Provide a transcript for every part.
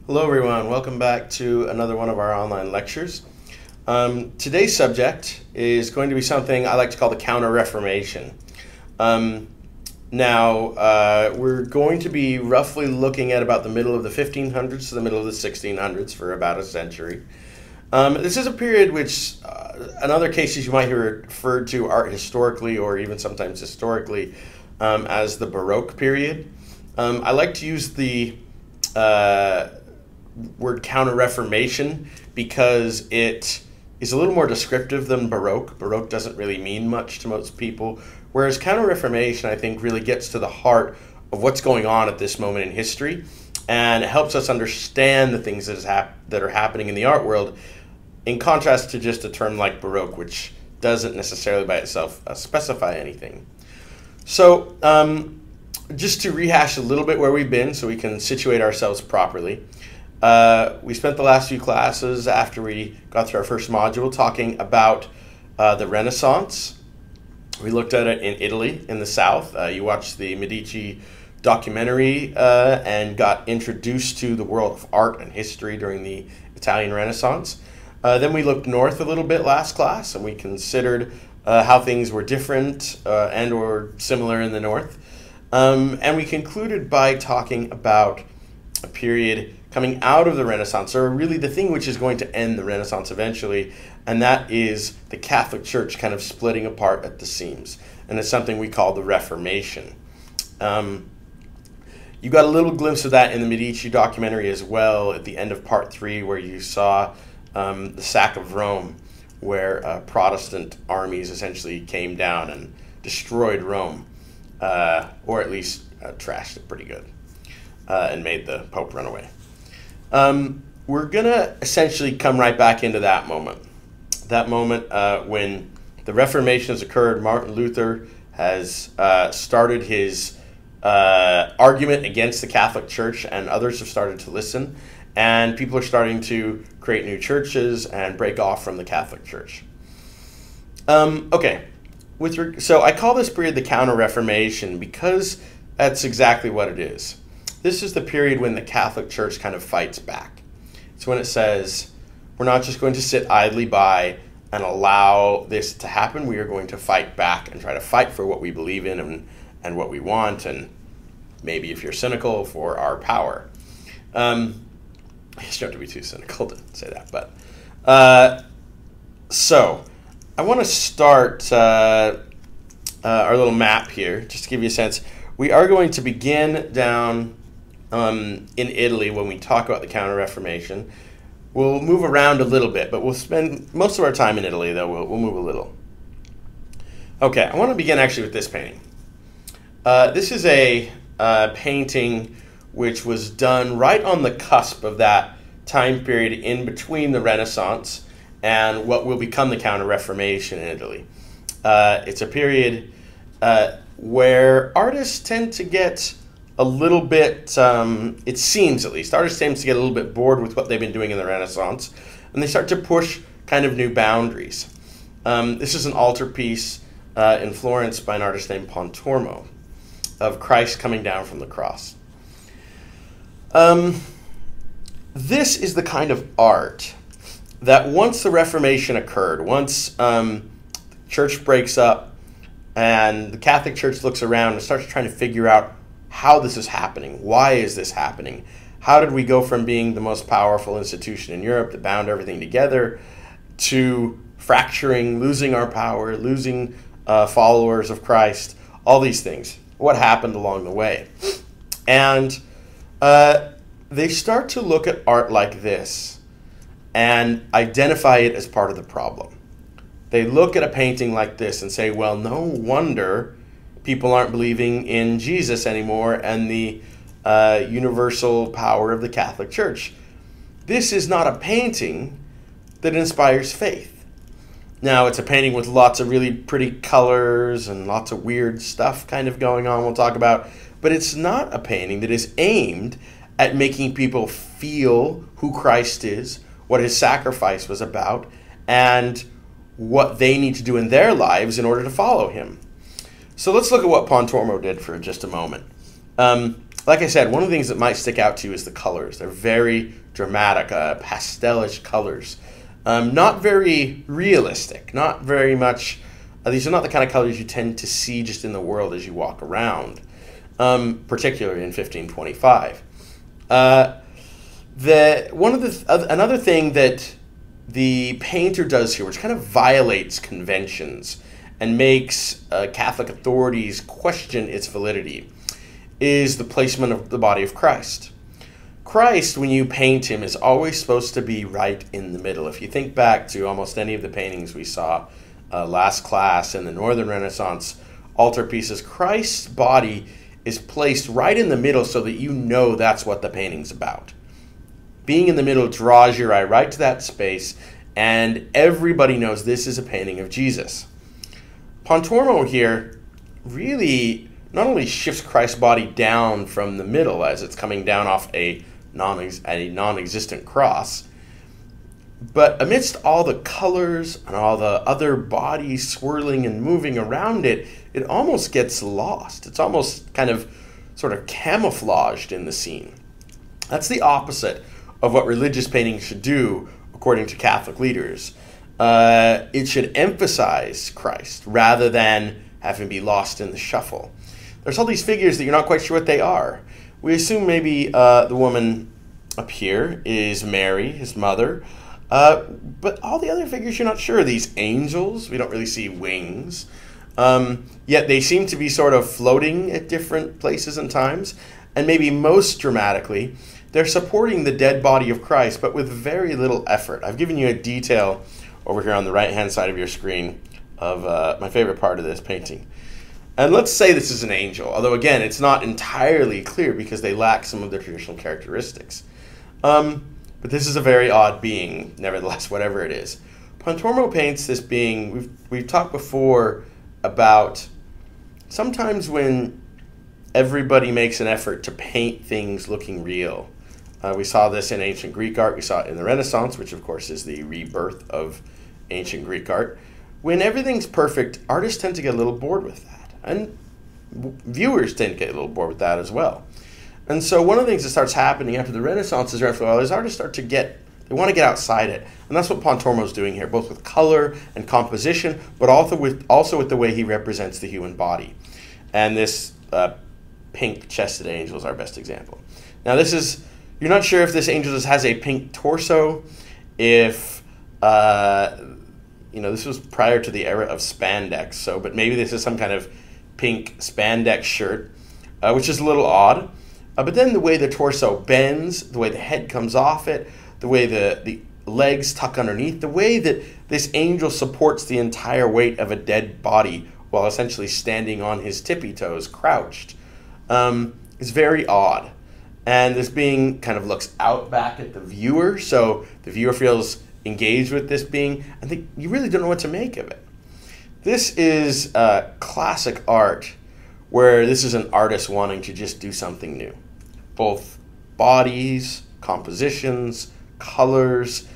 Hello everyone, welcome back to another one of our online lectures. Today's subject is going to be something I like to call the Counter Reformation. We're going to be roughly looking at about the middle of the 1500s to the middle of the 1600s for about a century. This is a period which, in other cases, you might hear referred to art historically or even sometimes historically as the Baroque period. I like to use the word Counter-Reformation because it is a little more descriptive than Baroque. Baroque doesn't really mean much to most people, whereas Counter-Reformation, I think, really gets to the heart of what's going on at this moment in history, and it helps us understand the things that are happening in the art world, in contrast to just a term like Baroque, which doesn't necessarily by itself specify anything. So, just to rehash a little bit where we've been so we can situate ourselves properly. We spent the last few classes after we got through our first module talking about the Renaissance. We looked at it in Italy, in the South. You watched the Medici documentary and got introduced to the world of art and history during the Italian Renaissance. Then we looked north a little bit last class, and we considered how things were different and or similar in the north. And we concluded by talking about a period coming out of the Renaissance, or really the thing which is going to end the Renaissance eventually, and that is the Catholic Church kind of splitting apart at the seams. And it's something we call the Reformation. You got a little glimpse of that in the Medici documentary as well at the end of part 3, where you saw the sack of Rome, where Protestant armies essentially came down and destroyed Rome, or at least trashed it pretty good, and made the Pope run away. We're going to essentially come right back into that moment. That moment when the Reformation has occurred. Martin Luther has started his argument against the Catholic Church, and others have started to listen. And people are starting to create new churches and break off from the Catholic Church. Okay, so I call this period the Counter-Reformation because that's exactly what it is. This is the period when the Catholic Church kind of fights back. It's when it says, we're not just going to sit idly by and allow this to happen. We are going to fight back and try to fight for what we believe in and what we want, and maybe, if you're cynical, for our power. I just don't have to be too cynical to say that. But so I want to start our little map here, just to give you a sense. We are going to begin down in Italy when we talk about the Counter-Reformation. We'll move around a little bit, but we'll spend most of our time in Italy, though. We'll move a little. Okay, I want to begin actually with this painting. This is a painting which was done right on the cusp of that time period in between the Renaissance and what will become the Counter-Reformation in Italy. It's a period where artists tend to get a little bit, it seems at least, artists tend to get a little bit bored with what they've been doing in the Renaissance, and they start to push kind of new boundaries. This is an altarpiece in Florence by an artist named Pontormo of Christ coming down from the cross. This is the kind of art that once the Reformation occurred, once church breaks up and the Catholic Church looks around and starts trying to figure out how this is happening, why is this happening, how did we go from being the most powerful institution in Europe that bound everything together to fracturing, losing our power, losing followers of Christ, all these things. What happened along the way? And they start to look at art like this and identify it as part of the problem. They look at a painting like this and say, well, no wonder people aren't believing in Jesus anymore and the universal power of the Catholic Church. This is not a painting that inspires faith. Now, it's a painting with lots of really pretty colors and lots of weird stuff kind of going on we'll talk about, but it's not a painting that is aimed at making people feel who Christ is, what his sacrifice was about, and what they need to do in their lives in order to follow him. So let's look at what Pontormo did for just a moment. Like I said, one of the things that might stick out to you is the colors. They're very dramatic, pastelish colors. Not very realistic, not very much, these are not the kind of colors you tend to see just in the world as you walk around, particularly in 1525. Another thing that the painter does here, which kind of violates conventions and makes Catholic authorities question its validity, is the placement of the body of Christ. Christ, when you paint him, is always supposed to be right in the middle. If you think back to almost any of the paintings we saw last class in the Northern Renaissance altarpieces, Christ's body is placed right in the middle so that you know that's what the painting's about. Being in the middle draws your eye right to that space, and everybody knows this is a painting of Jesus. Pontormo here really not only shifts Christ's body down from the middle as it's coming down off a non-existent cross, but amidst all the colors and all the other bodies swirling and moving around it, it almost gets lost. It's almost kind of sort of camouflaged in the scene. That's the opposite of what religious painting should do, according to Catholic leaders. It should emphasize Christ rather than have him be lost in the shuffle. There's all these figures that you're not quite sure what they are. We assume maybe the woman up here is Mary, his mother, but all the other figures you're not sure. These angels, we don't really see wings, yet they seem to be sort of floating at different places and times, and maybe most dramatically, they're supporting the dead body of Christ, but with very little effort. I've given you a detail over here on the right-hand side of your screen of my favorite part of this painting. And let's say this is an angel, although again, it's not entirely clear because they lack some of their traditional characteristics. But this is a very odd being, nevertheless, whatever it is. Pontormo paints this being, we've talked before about sometimes when everybody makes an effort to paint things looking real. We saw this in ancient Greek art, we saw it in the Renaissance, which of course is the rebirth of ancient Greek art. When everything's perfect, artists tend to get a little bored with that. And viewers tend to get a little bored with that as well. And so one of the things that starts happening after the Renaissance is after a while is artists start to they want to get outside it. And that's what Pontormo's doing here, both with color and composition, but also with the way he represents the human body. And this pink-chested angel is our best example. Now you're not sure if this angel just has a pink torso, if this was prior to the era of spandex, but maybe this is some kind of pink spandex shirt, which is a little odd. But then the way the torso bends, the way the head comes off it, the way the legs tuck underneath, the way that this angel supports the entire weight of a dead body while essentially standing on his tippy toes, crouched, is very odd. And this being kind of looks out back at the viewer, so the viewer feels engaged with this being, and you really don't know what to make of it. This is classic art where this is an artist wanting to just do something new. Both bodies, compositions, colors.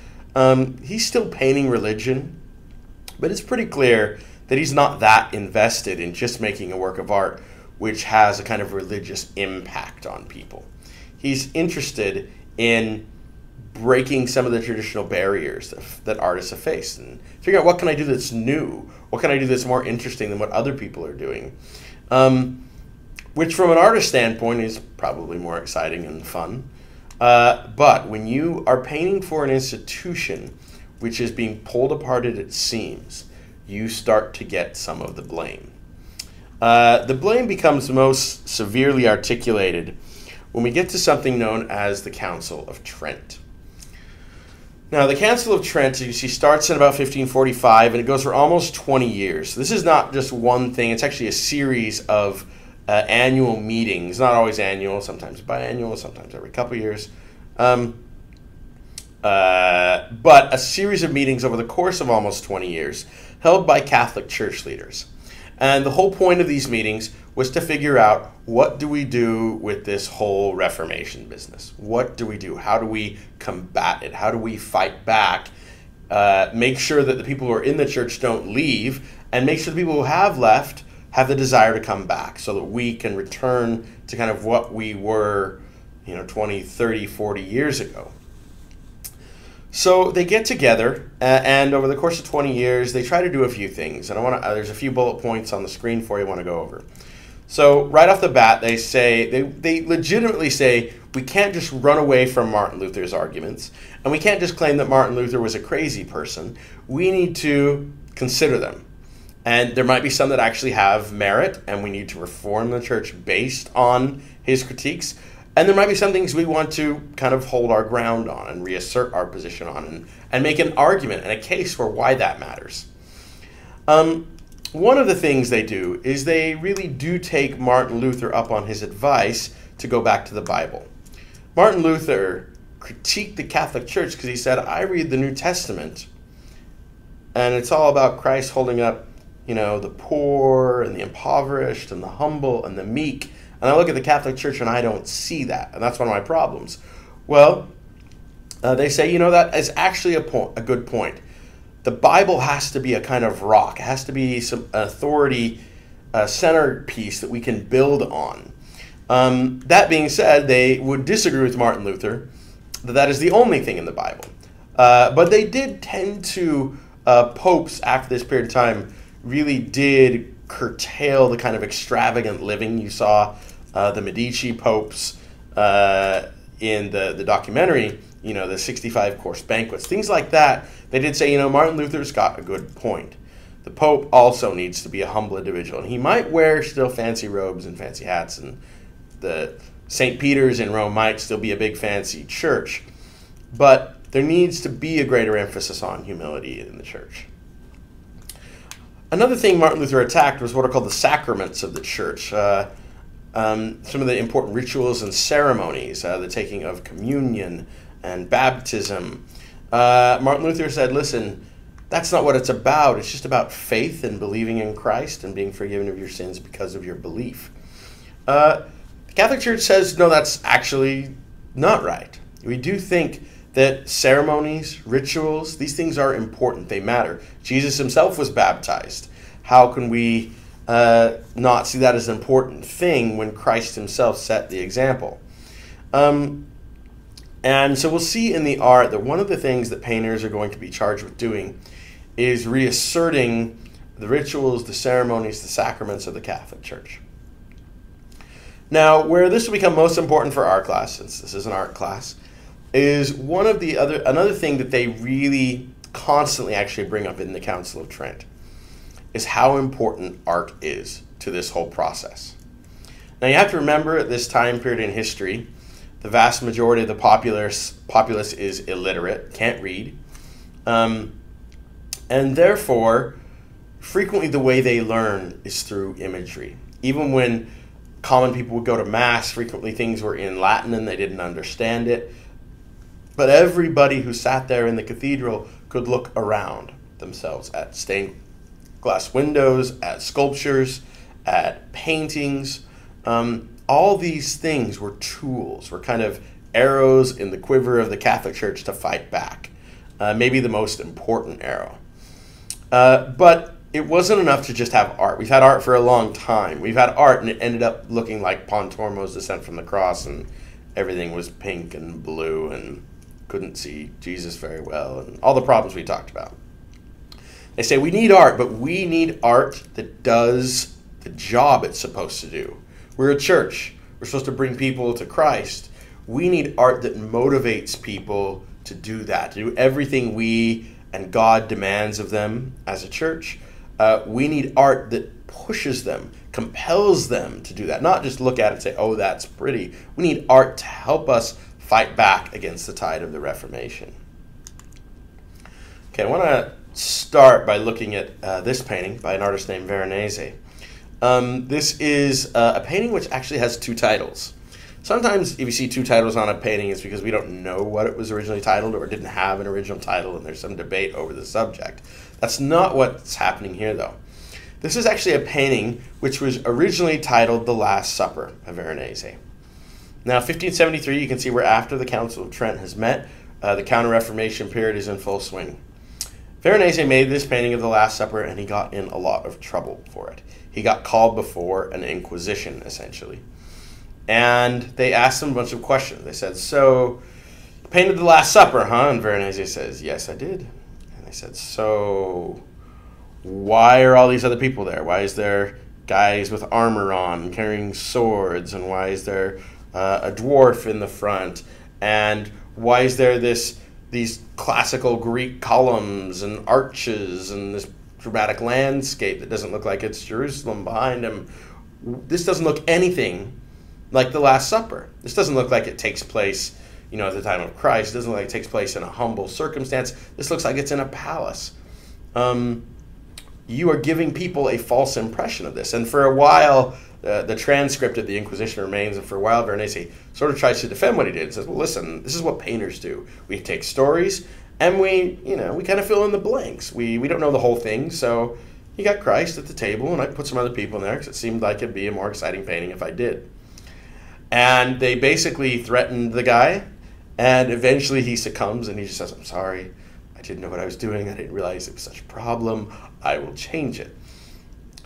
He's still painting religion, but it's pretty clear that he's not that invested in just making a work of art which has a kind of religious impact on people. He's interested in breaking some of the traditional barriers that artists have faced and figuring out what can I do that's new, what can I do that's more interesting than what other people are doing, which from an artist standpoint is probably more exciting and fun. But when you are painting for an institution which is being pulled apart at its seams, you start to get some of the blame. The blame becomes most severely articulated when we get to something known as the Council of Trent. Now, the Council of Trent, as you see, starts in about 1545, and it goes for almost 20 years. This is not just one thing. It's actually a series of annual meetings, not always annual, sometimes biannual, sometimes every couple of years, but a series of meetings over the course of almost 20 years held by Catholic church leaders. And the whole point of these meetings was to figure out, what do we do with this whole Reformation business? What do we do? How do we combat it? How do we fight back? Make sure that the people who are in the church don't leave, and make sure the people who have left have the desire to come back so that we can return to kind of what we were, 20, 30, 40 years ago. So they get together, and over the course of 20 years, they try to do a few things. And there's a few bullet points on the screen for you I want to go over. So right off the bat, they legitimately say, we can't just run away from Martin Luther's arguments, and we can't just claim that Martin Luther was a crazy person. We need to consider them. And there might be some that actually have merit, and we need to reform the church based on his critiques. And there might be some things we want to kind of hold our ground on and reassert our position on and make an argument and a case for why that matters. One of the things they do is they really do take Martin Luther up on his advice to go back to the Bible. Martin Luther critiqued the Catholic Church because he said, I read the New Testament, and it's all about Christ holding up, the poor and the impoverished and the humble and the meek. And I look at the Catholic Church and I don't see that. And that's one of my problems. Well, they say, that is actually a good point. The Bible has to be a kind of rock. It has to be some authority centerpiece that we can build on. That being said, they would disagree with Martin Luther that is the only thing in the Bible. But they did tend to, popes after this period of time really did curtail the kind of extravagant living. You saw the Medici popes in the documentary, the 65-course banquets, things like that. They did say, Martin Luther's got a good point. The Pope also needs to be a humble individual. And he might wear still fancy robes and fancy hats, and the St. Peter's in Rome might still be a big fancy church. But there needs to be a greater emphasis on humility in the church. Another thing Martin Luther attacked was what are called the sacraments of the church. Some of the important rituals and ceremonies, the taking of communion and baptism. Martin Luther said, listen, that's not what it's about. It's just about faith and believing in Christ and being forgiven of your sins because of your belief. The Catholic Church says, no, that's actually not right. We do think that ceremonies, rituals, these things are important. They matter. Jesus himself was baptized. How can we not see that as an important thing when Christ himself set the example? And so we'll see in the art that one of the things that painters are going to be charged with doing is reasserting the rituals, the ceremonies, the sacraments of the Catholic Church. Now, where this will become most important for our class, since this is an art class, is another thing that they really constantly actually bring up in the Council of Trent is how important art is to this whole process. Now you have to remember at this time period in history, the vast majority of the populace is illiterate, can't read, and therefore frequently the way they learn is through imagery. Even when common people would go to Mass, frequently things were in Latin and they didn't understand it. But everybody who sat there in the cathedral could look around themselves at stained glass windows, at sculptures, at paintings. All these things were tools, were kind of arrows in the quiver of the Catholic Church to fight back. Maybe the most important arrow. But it wasn't enough to just have art. We've had art for a long time. We've had art and it ended up looking like Pontormo's Descent from the Cross, and everything was pink and blue and couldn't see Jesus very well, and all the problems we talked about. They say we need art, but we need art that does the job it's supposed to do. We're a church. We're supposed to bring people to Christ. We need art that motivates people to do that, to do everything we and God demands of them as a church. We need art that pushes them, compels them to do that, not just look at it and say, oh, that's pretty. We need art to help us fight back against the tide of the Reformation. Okay, I want to start by looking at this painting by an artist named Veronese. This is a painting which actually has two titles. Sometimes if you see two titles on a painting, it's because we don't know what it was originally titled or didn't have an original title and there's some debate over the subject. That's not what's happening here, though. This is actually a painting which was originally titled The Last Supper by Veronese. Now, 1573, you can see we're after the Council of Trent has met. The Counter Reformation period is in full swing. Veronese made this painting of the Last Supper, and he got in a lot of trouble for it. He got called before an inquisition, essentially. And they asked him a bunch of questions. They said, so, you painted the Last Supper, huh? And Veronese says, yes, I did. And they said, so, why are all these other people there? Why is there guys with armor on, carrying swords? And why is there a dwarf in the front? And why is there these classical Greek columns and arches and this dramatic landscape that doesn't look like it's Jerusalem behind him? This doesn't look anything like the Last Supper. This doesn't look like it takes place, at the time of Christ. It doesn't look like it takes place in a humble circumstance. This looks like it's in a palace. You are giving people a false impression of this. And for a while, the transcript of the Inquisition remains, and for a while Veronese sort of tries to defend what he did. He says, well, listen, this is what painters do. We take stories, and we kind of fill in the blanks. We don't know the whole thing, so you got Christ at the table, and I put some other people in there because it seemed like it'd be a more exciting painting if I did. And they basically threatened the guy, and eventually he succumbs, and he just says, I'm sorry, I didn't know what I was doing. I didn't realize it was such a problem. I will change it.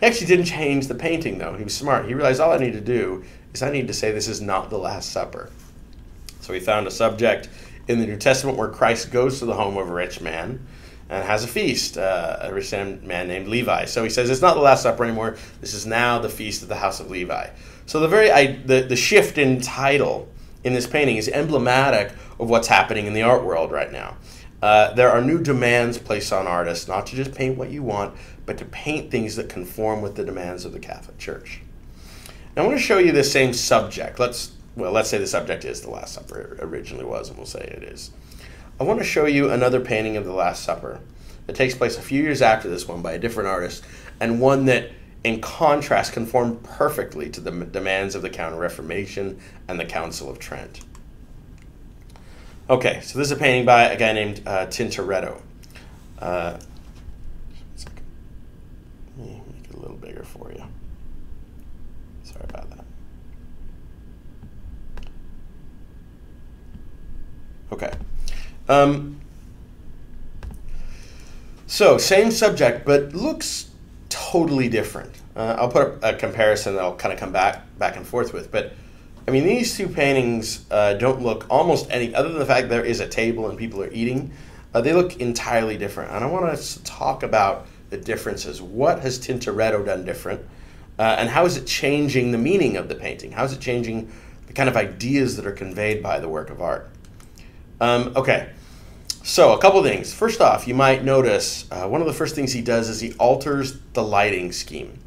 He actually didn't change the painting, though. He was smart. He realized all I need to do is I need to say this is not the Last Supper. So he found a subject in the New Testament where Christ goes to the home of a rich man and has a feast, a rich man named Levi. So he says it's not the Last Supper anymore. This is now the feast of the house of Levi. So the shift in title in this painting is emblematic of what's happening in the art world right now. There are new demands placed on artists, not to just paint what you want, but to paint things that conform with the demands of the Catholic Church. Now I want to show you this same subject. Let's say the subject is the Last Supper. It originally was, and we'll say it is. I want to show you another painting of the Last Supper that takes place a few years after this one by a different artist, and one that, in contrast, conformed perfectly to the demands of the Counter Reformation and the Council of Trent. Okay, so this is a painting by a guy named Tintoretto. Let me make it a little bigger for you. Sorry about that. Okay. So, same subject, but looks totally different. I'll put a comparison that I'll kind of come back and forth with, but I mean, these two paintings don't look almost any, other than the fact there is a table and people are eating, they look entirely different. And I want us to talk about the differences. What has Tintoretto done different? And how is it changing the meaning of the painting? How is it changing the kind of ideas that are conveyed by the work of art? Okay, so a couple things. First off, you might notice one of the first things he does is he alters the lighting scheme.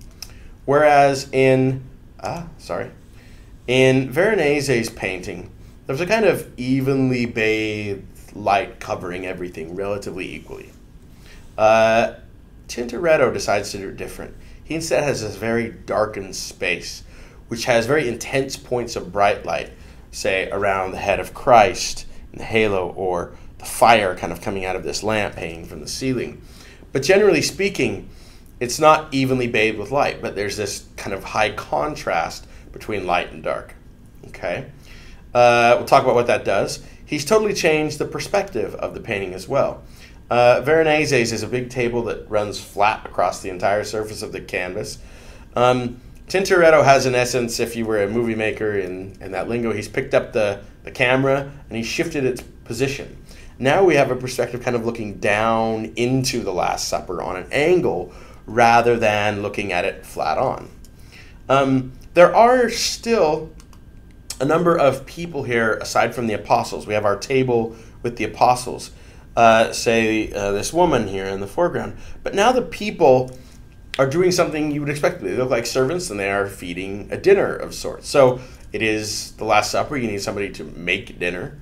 Whereas in Veronese's painting, there's a kind of evenly bathed light covering everything relatively equally. Tintoretto decides to do it different. He instead has this very darkened space, which has very intense points of bright light, say around the head of Christ in the halo, or the fire kind of coming out of this lamp hanging from the ceiling. But generally speaking, it's not evenly bathed with light, but there's this kind of high contrast between light and dark. Okay? We'll talk about what that does. He's totally changed the perspective of the painting as well. Veronese's is a big table that runs flat across the entire surface of the canvas. Tintoretto has, in essence, if you were a movie maker in that lingo, he's picked up the camera and he's shifted its position. Now we have a perspective kind of looking down into the Last Supper on an angle rather than looking at it flat on. There are still a number of people here aside from the apostles. We have our table with the apostles, this woman here in the foreground. But now the people are doing something you would expect. They look like servants and they are feeding a dinner of sorts. So it is the Last Supper. You need somebody to make dinner.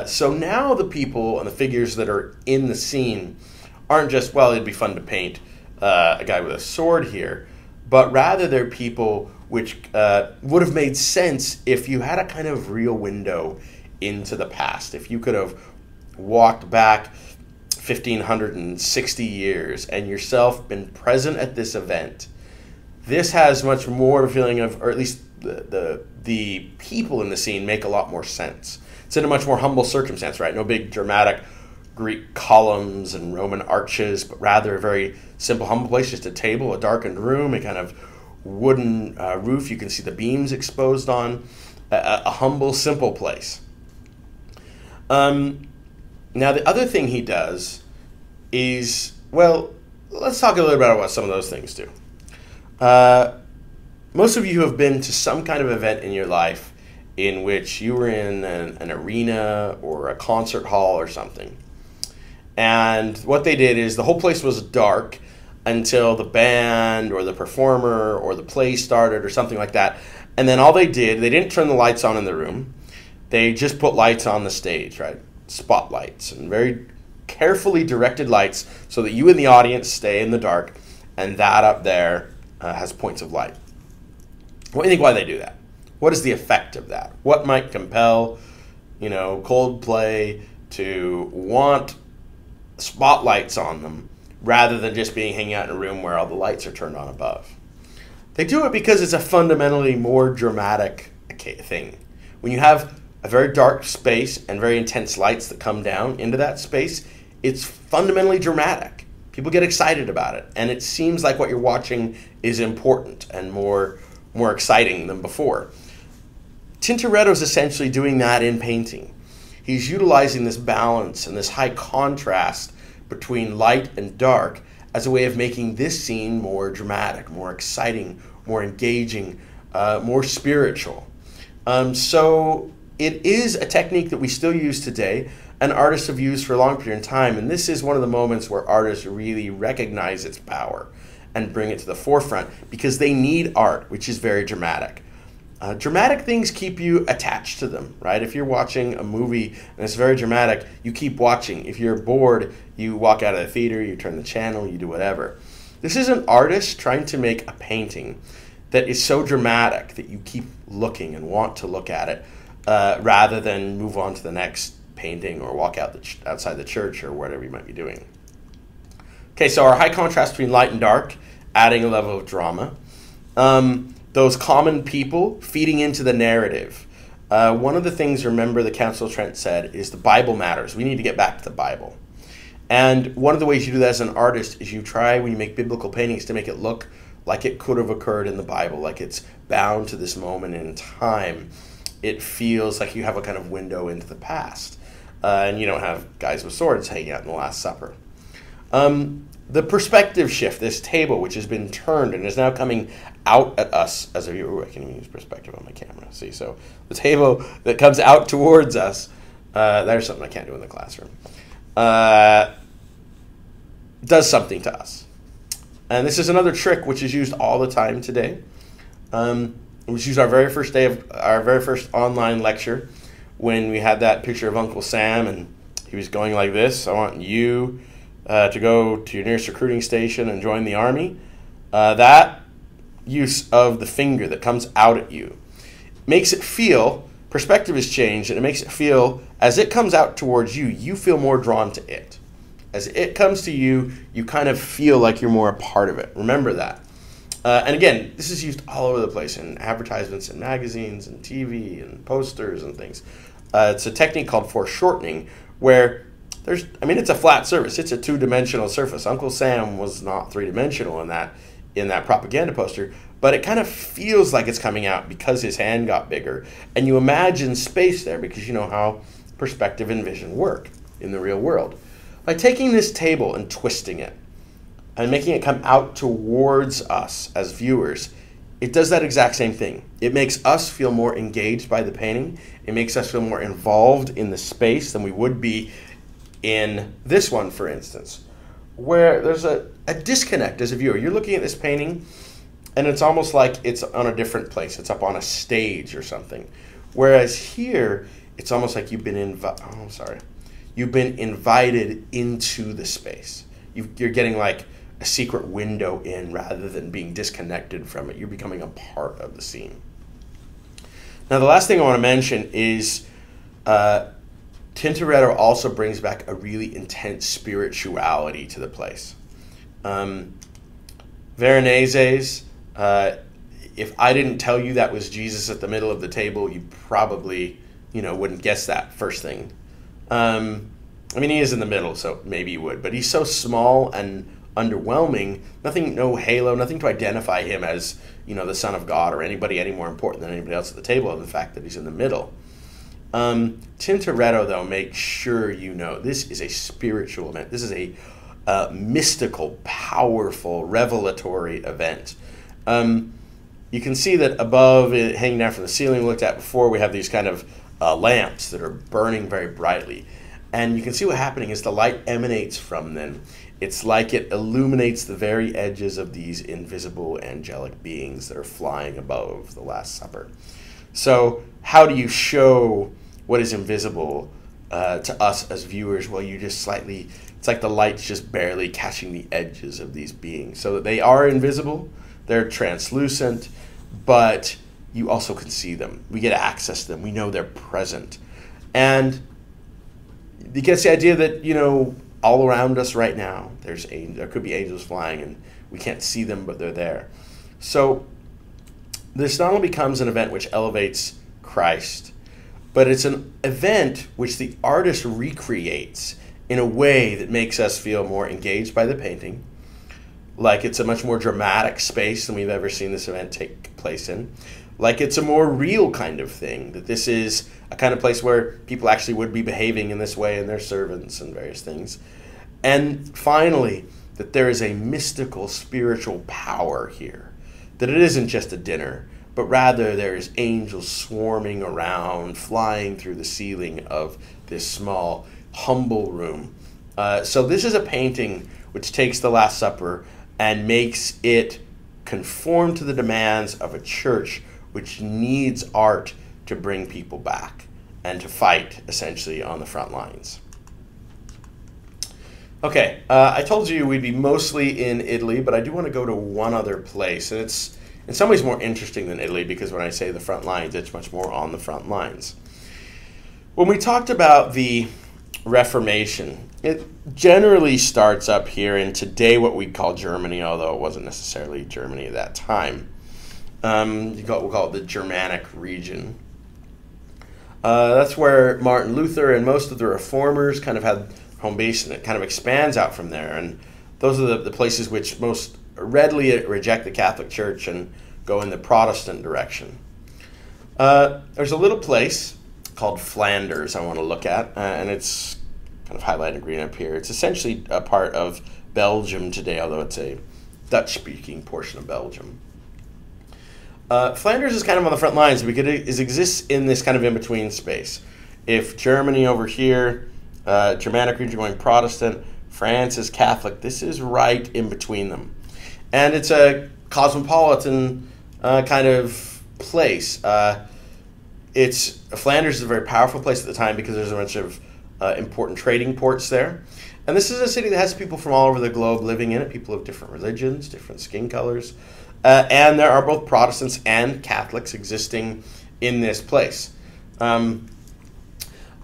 So now the people and the figures that are in the scene aren't just, well, it'd be fun to paint a guy with a sword here, but rather they're people which would have made sense if you had a kind of real window into the past. If you could have walked back 1,560 years and yourself been present at this event, this has much more of a feeling of, or at least the people in the scene make a lot more sense. It's in a much more humble circumstance, right? No big dramatic Greek columns and Roman arches, but rather a very simple, humble place, just a table, a darkened room, a kind of wooden roof you can see the beams exposed on, a humble, simple place. Now, the other thing he does is, well, let's talk a little bit about what some of those things do. Most of you have been to some kind of event in your life in which you were in an arena or a concert hall or something. And what they did is the whole place was dark until the band or the performer or the play started or something like that. And then all they didn't turn the lights on in the room. They just put lights on the stage, right? Spotlights and very carefully directed lights so that you in the audience stay in the dark, and that up there has points of light. What do you think why they do that? What is the effect of that? What might compel, Coldplay to want spotlights on them rather than just hanging out in a room where all the lights are turned on above? They do it because it's a fundamentally more dramatic thing. When you have a very dark space and very intense lights that come down into that space, it's fundamentally dramatic. People get excited about it, and it seems like what you're watching is important and more exciting than before. Tintoretto is essentially doing that in painting. He's utilizing this balance and this high contrast between light and dark as a way of making this scene more dramatic, more exciting, more engaging, more spiritual. So it is a technique that we still use today, and artists have used for a long period of time, and this is one of the moments where artists really recognize its power and bring it to the forefront because they need art, which is very dramatic. Dramatic things keep you attached to them, right? If you're watching a movie and it's very dramatic, you keep watching. If you're bored, you walk out of the theater, you turn the channel, you do whatever. This is an artist trying to make a painting that is so dramatic that you keep looking and want to look at it rather than move on to the next painting or walk out outside the church or whatever you might be doing. Okay, so our high contrast between light and dark, adding a level of drama. Those common people feeding into the narrative. One of the things, remember, the Council of Trent said is the Bible matters. We need to get back to the Bible. And one of the ways you do that as an artist is you try, when you make biblical paintings, to make it look like it could have occurred in the Bible, like it's bound to this moment in time. It feels like you have a kind of window into the past. And you don't have guys with swords hanging out in the Last Supper. The perspective shift, this table which has been turned and is now coming out at us as a viewer. I can even use perspective on my camera. See, so the table that comes out towards us, there's something I can't do in the classroom, does something to us. And this is another trick which is used all the time today. It was used our very first day of our very first online lecture when we had that picture of Uncle Sam and he was going like this. I want you to go to your nearest recruiting station and join the army. That use of the finger that comes out at you makes it feel, perspective has changed, and it makes it feel, as it comes out towards you, you feel more drawn to it. As it comes to you, you kind of feel like you're more a part of it. Remember that. And again, this is used all over the place in advertisements and magazines and TV and posters and things. It's a technique called foreshortening where it's a flat surface. It's a two-dimensional surface. Uncle Sam was not three-dimensional in that propaganda poster, but it kind of feels like it's coming out because his hand got bigger. And you imagine space there because you know how perspective and vision work in the real world. By taking this table and twisting it and making it come out towards us as viewers, it does that exact same thing. It makes us feel more engaged by the painting. It makes us feel more involved in the space than we would be in this one, for instance, where there's a disconnect as a viewer. You're looking at this painting, and it's almost like it's on a different place. It's up on a stage or something. Whereas here, it's almost like you've been invited into the space. You're getting like a secret window in rather than being disconnected from it. You're becoming a part of the scene. Now, the last thing I want to mention is Tintoretto also brings back a really intense spirituality to the place. Veronese's, if I didn't tell you that was Jesus at the middle of the table, you probably, wouldn't guess that first thing. I mean, he is in the middle, so maybe you would, but he's so small and underwhelming. Nothing, no halo, nothing to identify him as, the Son of God or anybody any more important than anybody else at the table, and the fact that he's in the middle. Tintoretto, though, makes sure you know this is a spiritual event. This is a mystical, powerful, revelatory event. You can see that above it, hanging down from the ceiling, we looked at before, we have these kind of lamps that are burning very brightly. And you can see what's happening is the light emanates from them. It's like it illuminates the very edges of these invisible angelic beings that are flying above the Last Supper. So how do you show what is invisible to us as viewers? Well, you just slightly, it's like the light's just barely catching the edges of these beings. So that they are invisible, they're translucent, but you also can see them. We get access to them. We know they're present. And you get the idea that, all around us right now, there could be angels flying and we can't see them, but they're there. So this not only becomes an event which elevates Christ, but it's an event which the artist recreates in a way that makes us feel more engaged by the painting, like it's a much more dramatic space than we've ever seen this event take place in, like it's a more real kind of thing, that this is a kind of place where people actually would be behaving in this way and their servants and various things. And finally, that there is a mystical spiritual power here, that it isn't just a dinner, but rather there is angels swarming around, flying through the ceiling of this small, humble room. So this is a painting which takes the Last Supper and makes it conform to the demands of a church which needs art to bring people back and to fight, essentially, on the front lines. Okay, I told you we'd be mostly in Italy, but I do want to go to one other place, and it's in some ways more interesting than Italy, because when I say the front lines, it's much more on the front lines. When we talked about the Reformation, it generally starts up here in today what we'd call Germany, although it wasn't necessarily Germany at that time. We'll call it the Germanic region. That's where Martin Luther and most of the reformers kind of had home base, and it kind of expands out from there. And those are the places which most readily reject the Catholic Church and go in the Protestant direction. There's a little place called Flanders I want to look at, and it's kind of highlighted in green up here. It's essentially a part of Belgium today, although it's a Dutch-speaking portion of Belgium. Flanders is kind of on the front lines because it exists in this kind of in-between space. If Germany over here, Germanic region going Protestant, France is Catholic, this is right in between them. And it's a cosmopolitan kind of place. Flanders is a very powerful place at the time because there's a bunch of important trading ports there. And this is a city that has people from all over the globe living in it, people of different religions, different skin colors. And there are both Protestants and Catholics existing in this place. And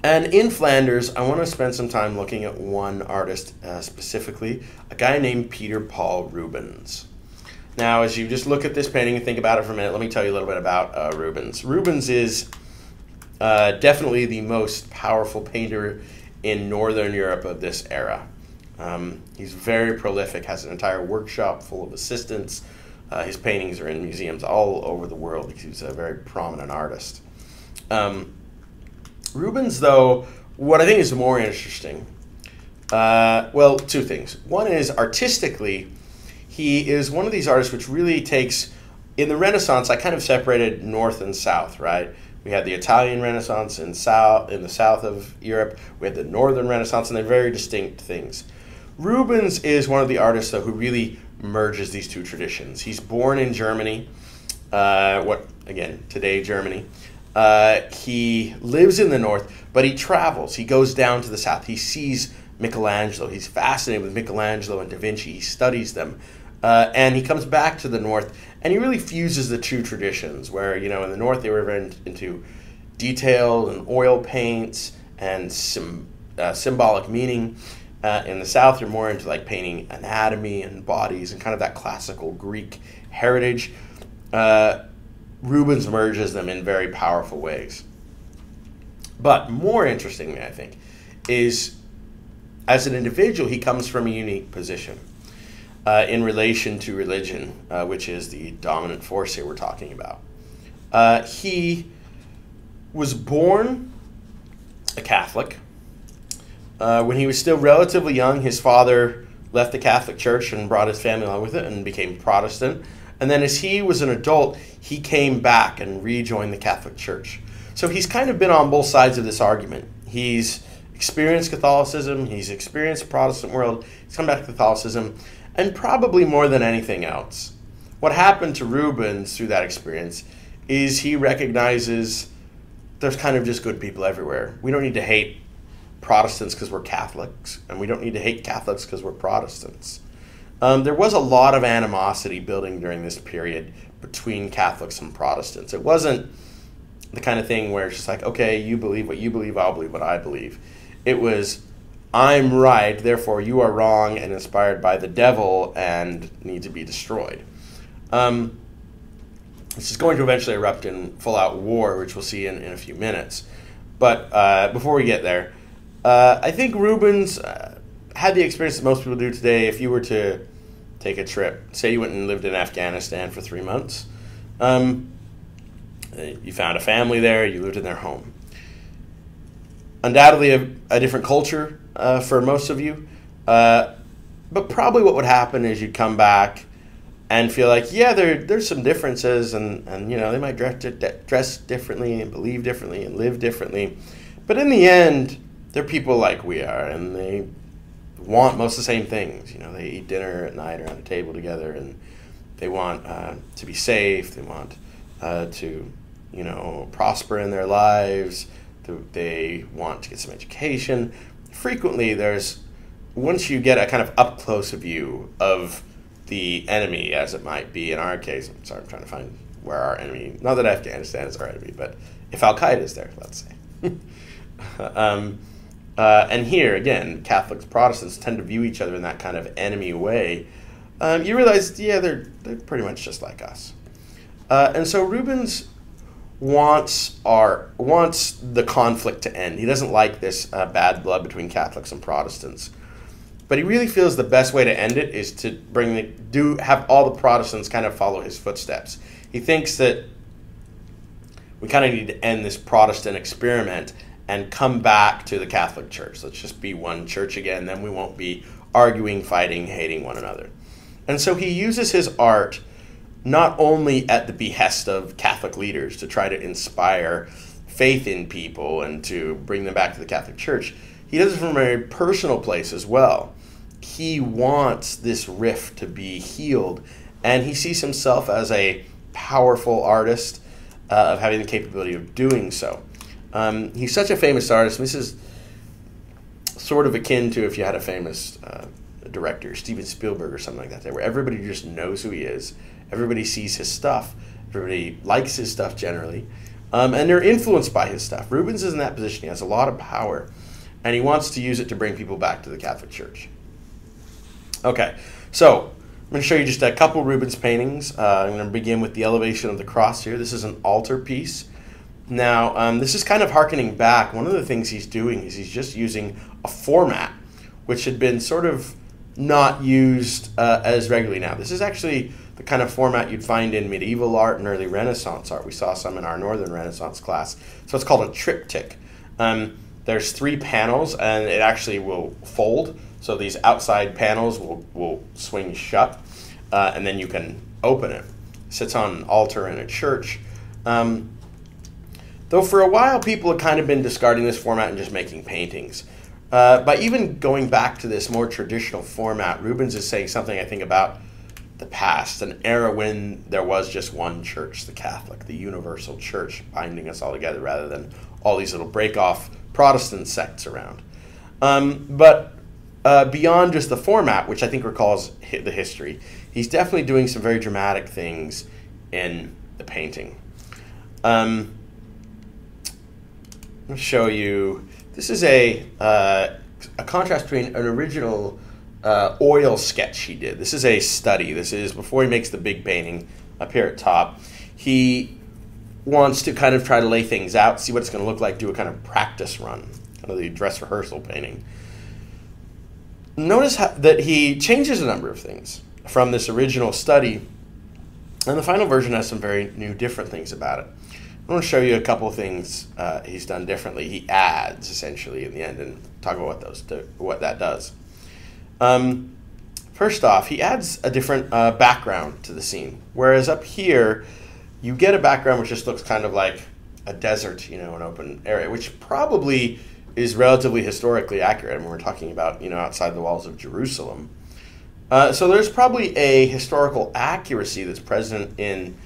in Flanders, I want to spend some time looking at one artist specifically, a guy named Peter Paul Rubens. Now, as you just look at this painting and think about it for a minute, let me tell you a little bit about Rubens. Rubens is definitely the most powerful painter in Northern Europe of this era. He's very prolific, has an entire workshop full of assistants. His paintings are in museums all over the world because he's a very prominent artist. Rubens, though, what I think is more interesting, well, two things. One is, artistically, he is one of these artists which really takes, in the Renaissance, I kind of separated North and South, right? We had the Italian Renaissance in the south of Europe. We had the Northern Renaissance, and they're very distinct things. Rubens is one of the artists, though, who really merges these two traditions. He's born in Germany, today Germany. He lives in the north, but he travels. He goes down to the south. He sees Michelangelo. He's fascinated with Michelangelo and Da Vinci. He studies them. And he comes back to the north, and he really fuses the two traditions, where, in the north they were very into detail and oil paints and symbolic meaning. In the south, you're more into like painting anatomy and bodies and kind of that classical Greek heritage. Rubens merges them in very powerful ways. But more interestingly, I think, is as an individual, he comes from a unique position in relation to religion, which is the dominant force here we're talking about. He was born a Catholic. When he was still relatively young, his father left the Catholic Church and brought his family along with it and became Protestant. And then as he was an adult, he came back and rejoined the Catholic Church. So he's kind of been on both sides of this argument. He's experienced Catholicism, he's experienced the Protestant world, he's come back to Catholicism, and probably more than anything else, what happened to Rubens through that experience is he recognizes there's kind of just good people everywhere. We don't need to hate Protestants because we're Catholics, and we don't need to hate Catholics because we're Protestants. There was a lot of animosity building during this period between Catholics and Protestants. It wasn't the kind of thing where it's just like, okay, you believe what you believe, I'll believe what I believe. It was, I'm right, therefore you are wrong and inspired by the devil and need to be destroyed. This is going to eventually erupt in full-out war, which we'll see in a few minutes. But before we get there, I think Rubens had the experience that most people do today. If you were to take a trip, say you went and lived in Afghanistan for 3 months, you found a family there, you lived in their home. Undoubtedly a different culture for most of you, but probably what would happen is you'd come back and feel like, yeah, there's some differences, and you know, they might dress differently and believe differently and live differently, but in the end, they're people like we are, and they want most of the same things. You know, they eat dinner at night around a table together, and they want to be safe. They want to, you know, prosper in their lives. They want to get some education. Frequently, once you get a kind of up close view of the enemy, as it might be in our case. I'm sorry, I'm trying to find where our enemy. Not that Afghanistan is our enemy, but if Al Qaeda is there, let's say. And here, again, Catholics, Protestants tend to view each other in that kind of enemy way. You realize, yeah, they're pretty much just like us. And so Rubens wants the conflict to end. He doesn't like this bad blood between Catholics and Protestants. But he really feels the best way to end it is to have all the Protestants kind of follow his footsteps. He thinks that we kind of need to end this Protestant experiment and come back to the Catholic Church. Let's just be one church again, then we won't be arguing, fighting, hating one another. And so he uses his art not only at the behest of Catholic leaders to try to inspire faith in people and to bring them back to the Catholic Church, he does it from a very personal place as well. He wants this rift to be healed, and he sees himself as a powerful artist of having the capability of doing so. He's such a famous artist. This is sort of akin to if you had a famous director, Steven Spielberg or something like that, where everybody just knows who he is. Everybody sees his stuff. Everybody likes his stuff generally. And they're influenced by his stuff. Rubens is in that position. He has a lot of power, and he wants to use it to bring people back to the Catholic Church. Okay, so I'm going to show you just a couple Rubens paintings. I'm going to begin with the Elevation of the Cross here. This is an altar piece. Now, this is kind of hearkening back. One of the things he's doing is he's just using a format which had been sort of not used as regularly now. This is actually the kind of format you'd find in medieval art and early Renaissance art. We saw some in our Northern Renaissance class. So it's called a triptych. There's 3 panels, and it actually will fold. So these outside panels will swing shut, and then you can open it. It sits on an altar in a church. Though for a while, people had kind of been discarding this format and just making paintings. By even going back to this more traditional format, Rubens is saying something, I think, about the past, an era when there was just one church, the Catholic, the universal church, binding us all together rather than all these little break-off Protestant sects around. But beyond just the format, which I think recalls the history, he's definitely doing some very dramatic things in the painting. I'm going to show you, this is a contrast between an original oil sketch he did. This is a study. This is before he makes the big painting up here at top. He wants to kind of try to lay things out, see what it's going to look like, do a kind of practice run, kind of the dress rehearsal painting. Notice that he changes a number of things from this original study, and the final version has some very new, different things about it. I want to show you a couple of things he's done differently. He adds, essentially, in the end, and talk about what that does. First off, he adds a different background to the scene. Whereas up here, you get a background which just looks kind of like a desert, an open area, which probably is relatively historically accurate. I mean, we're talking about, outside the walls of Jerusalem. So there's probably a historical accuracy that's present in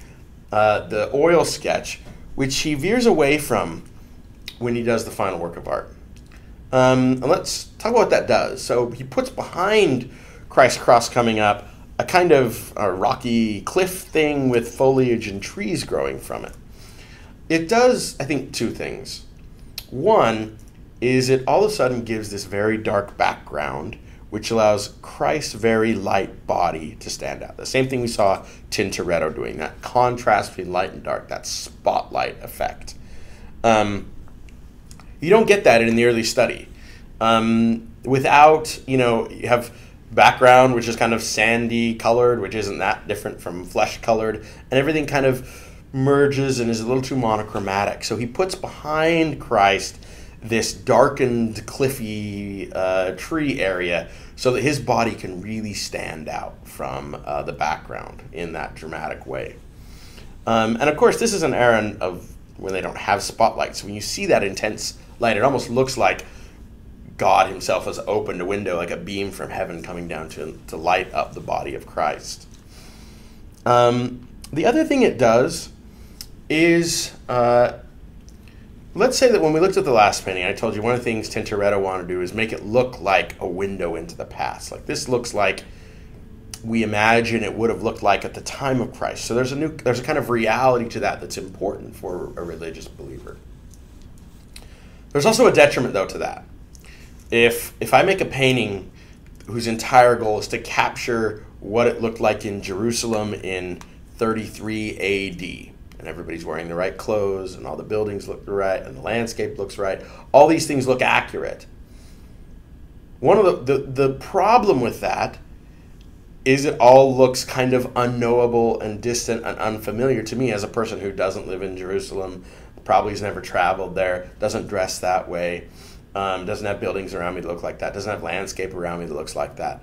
the oil sketch, which he veers away from when he does the final work of art. And let's talk about what that does. So he puts behind Christ's cross coming up a kind of a rocky cliff thing with foliage and trees growing from it. It does, I think, two things. One is it all of a sudden gives this very dark background, which allows Christ's very light body to stand out. The same thing we saw Tintoretto doing, that contrast between light and dark, that spotlight effect. You don't get that in the early study. Without, you have background, which is kind of sandy colored, which isn't that different from flesh colored, and everything kind of merges and is a little too monochromatic. So he puts behind Christ this darkened, cliffy tree area so that his body can really stand out from the background in that dramatic way. And of course, this is an era of when they don't have spotlights. When you see that intense light, it almost looks like God himself has opened a window, like a beam from heaven coming down to light up the body of Christ. The other thing it does is, let's say that when we looked at the last painting, I told you one of the things Tintoretto wanted to do is make it look like a window into the past. Like this looks like we imagine it would have looked like at the time of Christ. So there's a kind of reality to that that's important for a religious believer. There's also a detriment, though, to that. If I make a painting whose entire goal is to capture what it looked like in Jerusalem in 33 AD, and everybody's wearing the right clothes, and all the buildings look right, and the landscape looks right, all these things look accurate. One of the problem with that is it all looks kind of unknowable and distant and unfamiliar to me as a person who doesn't live in Jerusalem, probably has never traveled there, doesn't dress that way, doesn't have buildings around me that look like that, doesn't have landscape around me that looks like that.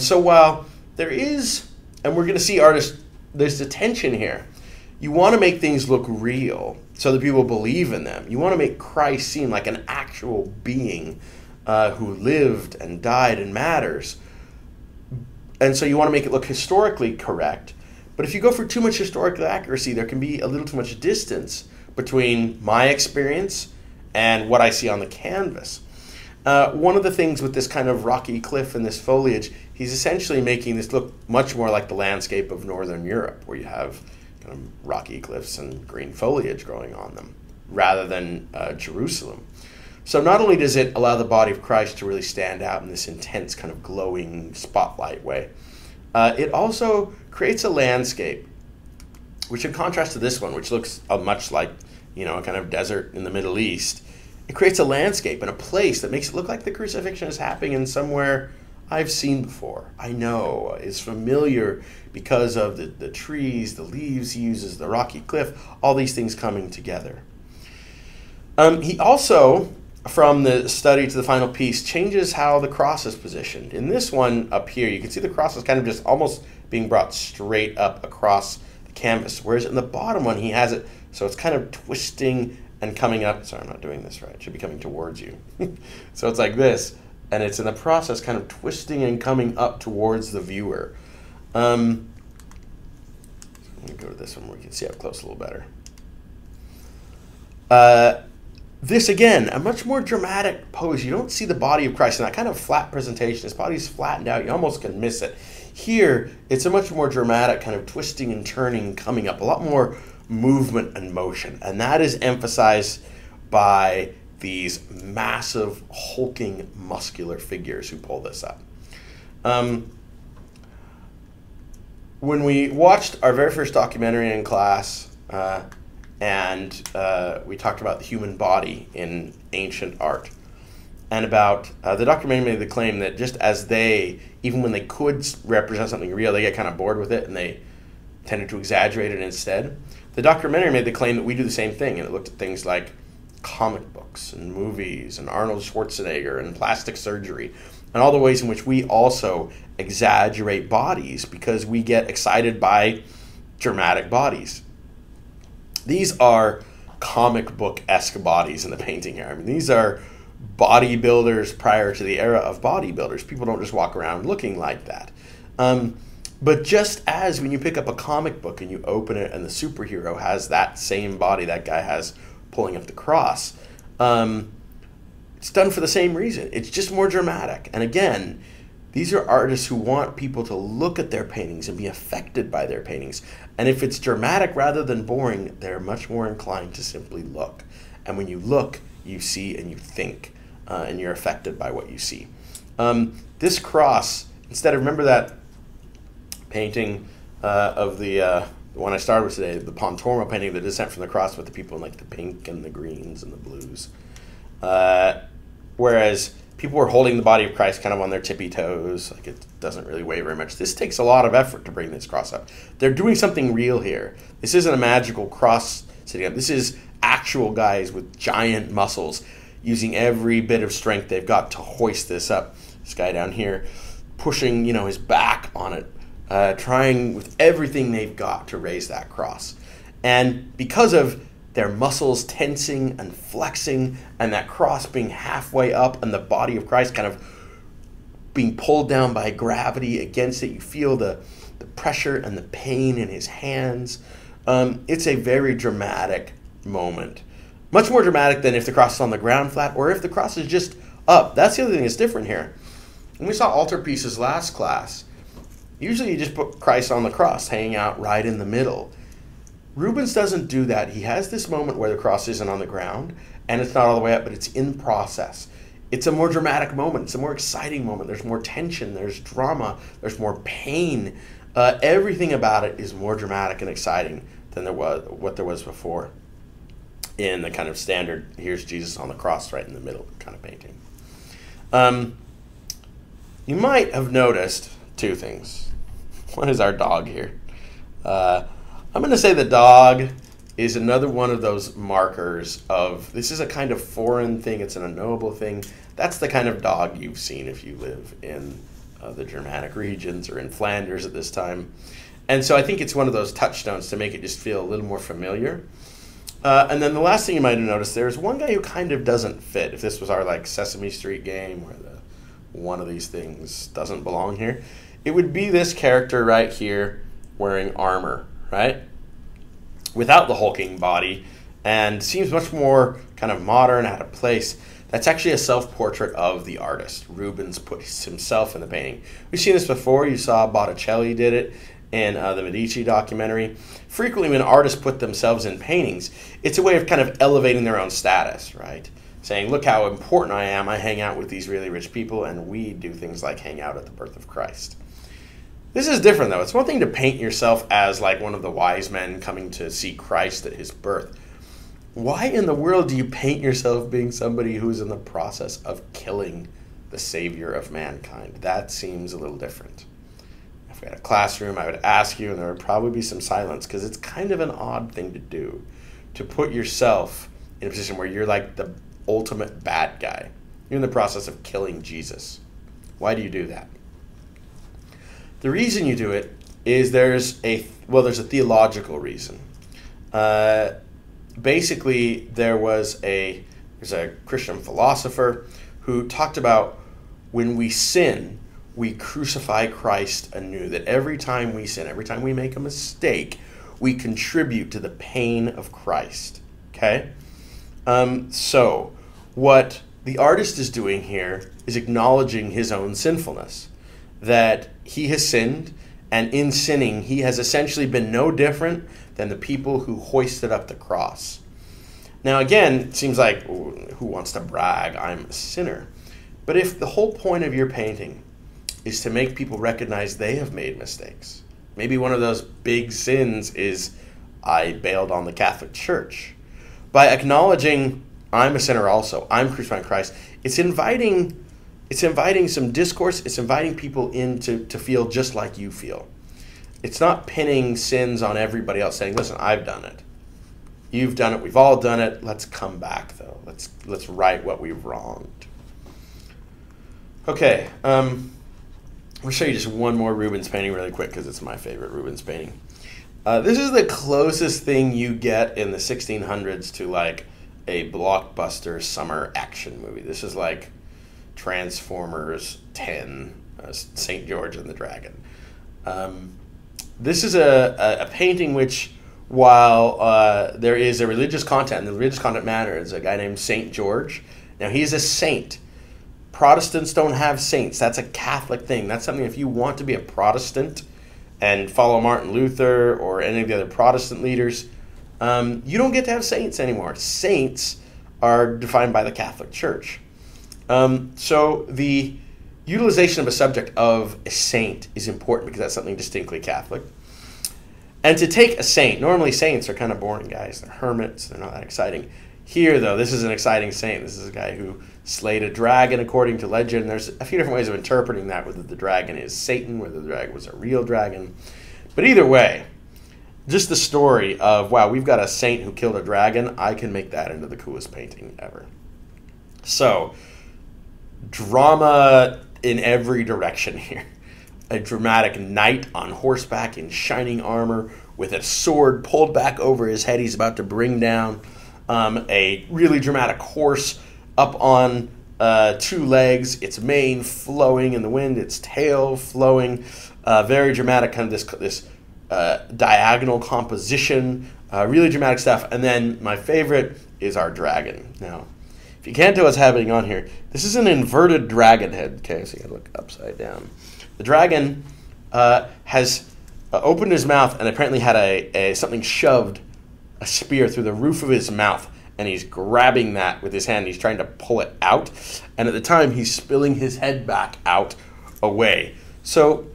So while there is, and we're going to see artists, there's a tension here. You want to make things look real so that people believe in them. You want to make Christ seem like an actual being who lived and died and matters. And so you want to make it look historically correct. But if you go for too much historical accuracy, there can be a little too much distance between my experience and what I see on the canvas. One of the things with this kind of rocky cliff and this foliage, he's essentially making this look much more like the landscape of Northern Europe, where you have kind of rocky cliffs and green foliage growing on them, rather than Jerusalem. So not only does it allow the body of Christ to really stand out in this intense kind of glowing spotlight way, it also creates a landscape, which in contrast to this one, which looks much like, a kind of desert in the Middle East, it creates a landscape and a place that makes it look like the crucifixion is happening in somewhere I've seen before. I know, is familiar because of the trees, the leaves he uses, the rocky cliff, all these things coming together. He also, from the study to the final piece, changes how the cross is positioned. In this one up here, you can see the cross is kind of just almost being brought straight up across the canvas, whereas in the bottom one, he has it so it's kind of twisting and coming up. Sorry, I'm not doing this right. It should be coming towards you. So it's like this, and it's in the process kind of twisting and coming up towards the viewer. Let me go to this one where we can see up close a little better. This, again, a much more dramatic pose. You don't see the body of Christ in that kind of flat presentation. His body's flattened out. You almost can miss it. Here, it's a much more dramatic kind of twisting and turning, coming up. A lot more movement and motion. And that is emphasized by these massive, hulking, muscular figures who pull this up. When we watched our very first documentary in class, and we talked about the human body in ancient art, and about the documentary made the claim that just as they, even when they could represent something real, they get kind of bored with it and they tended to exaggerate it instead. The documentary made the claim that we do the same thing, and it looked at things like comic books and movies and Arnold Schwarzenegger and plastic surgery and all the ways in which we also exaggerate bodies because we get excited by dramatic bodies. These are comic book-esque bodies in the painting here. I mean, these are bodybuilders prior to the era of bodybuilders. People don't just walk around looking like that. But just as when you pick up a comic book and you open it and the superhero has that same body that guy has pulling up the cross, it's done for the same reason. It's just more dramatic. And again, these are artists who want people to look at their paintings and be affected by their paintings. And if it's dramatic rather than boring, they're much more inclined to simply look. And when you look, you see and you think, and you're affected by what you see. This cross, instead of, remember that painting of the one I started with today, the Pontormo painting, the Descent from the Cross with the people in like the pink and the greens and the blues. Whereas people were holding the body of Christ kind of on their tippy toes, like it doesn't really weigh very much. This takes a lot of effort to bring this cross up. They're doing something real here. This isn't a magical cross sitting up. This is actual guys with giant muscles using every bit of strength they've got to hoist this up. This guy down here pushing, his back on it, trying with everything they've got to raise that cross. And because of their muscles tensing and flexing and that cross being halfway up and the body of Christ kind of being pulled down by gravity against it, you feel the pressure and the pain in his hands. It's a very dramatic moment. Much more dramatic than if the cross is on the ground flat or if the cross is just up. That's the other thing that's different here. When we saw altarpieces last class, usually you just put Christ on the cross, hanging out right in the middle. Rubens doesn't do that. He has this moment where the cross isn't on the ground, and it's not all the way up, but it's in process. It's a more dramatic moment. It's a more exciting moment. There's more tension. There's drama. There's more pain. Everything about it is more dramatic and exciting than what there was before in the kind of standard, here's Jesus on the cross right in the middle kind of painting. You might have noticed two things. One is our dog here. I'm going to say the dog is another one of those markers of this is a kind of foreign thing. It's an unknowable thing. That's the kind of dog you've seen if you live in the Germanic regions or in Flanders at this time. And so I think it's one of those touchstones to make it just feel a little more familiar. And then the last thing you might have noticed, there's one guy who kind of doesn't fit. If this was our like Sesame Street game where one of these things doesn't belong here, it would be this character right here wearing armor, right? Without the hulking body, and seems much more kind of modern, out of place. That's actually a self-portrait of the artist. Rubens puts himself in the painting. We've seen this before. You saw Botticelli did it in the Medici documentary. Frequently when artists put themselves in paintings, it's a way of kind of elevating their own status, right? Saying, look how important I am. I hang out with these really rich people, and we do things like hang out at the birth of Christ. This is different, though. It's one thing to paint yourself as like one of the wise men coming to see Christ at his birth. Why in the world do you paint yourself being somebody who's in the process of killing the Savior of mankind? That seems a little different. If we had a classroom, I would ask you, and there would probably be some silence, because it's kind of an odd thing to do, to put yourself in a position where you're like the ultimate bad guy. You're in the process of killing Jesus. Why do you do that? The reason you do it is there's a theological reason. Basically, there's a Christian philosopher who talked about when we sin, we crucify Christ anew. That every time we sin, every time we make a mistake, we contribute to the pain of Christ. Okay? So, what the artist is doing here is acknowledging his own sinfulness. That he has sinned, and in sinning, he has essentially been no different than the people who hoisted up the cross. Now again, it seems like, who wants to brag, I'm a sinner? But if the whole point of your painting is to make people recognize they have made mistakes, maybe one of those big sins is, I bailed on the Catholic Church. By acknowledging, I'm a sinner also, I'm crucifying Christ, it's inviting some discourse. It's inviting people in to feel just like you feel. It's not pinning sins on everybody else, saying, listen, I've done it. You've done it. We've all done it. Let's come back, though. Let's right what we've wronged. Okay. I'll show you just one more Rubens painting really quick because it's my favorite Rubens painting. This is the closest thing you get in the 1600s to like a blockbuster summer action movie. This is like Transformers 10, St. George and the Dragon. This is a painting which, while there is a religious content, and the religious content matters, a guy named St. George. Now, he's a saint. Protestants don't have saints. That's a Catholic thing. That's something, if you want to be a Protestant and follow Martin Luther or any of the other Protestant leaders, you don't get to have saints anymore. Saints are defined by the Catholic Church. So the utilization of a subject of a saint is important because that's something distinctly Catholic. And to take a saint, normally saints are kind of boring guys. They're hermits. They're not that exciting. Here, though, this is an exciting saint. This is a guy who slayed a dragon according to legend. There's a few different ways of interpreting that, whether the dragon is Satan, whether the dragon was a real dragon. But either way, just the story of, wow, we've got a saint who killed a dragon, I can make that into the coolest painting ever. So, drama in every direction here. A dramatic knight on horseback in shining armor with a sword pulled back over his head he's about to bring down. A really dramatic horse up on two legs, its mane flowing in the wind, its tail flowing. Very dramatic, kind of this diagonal composition. Really dramatic stuff. And then my favorite is our dragon. Now, if you can't tell what's happening on here, this is an inverted dragon head. Okay, so you gotta look upside down. The dragon has opened his mouth and apparently had something shoved, a spear, through the roof of his mouth, and he's grabbing that with his hand. He's trying to pull it out, and at the time he's spilling his head back out away. So,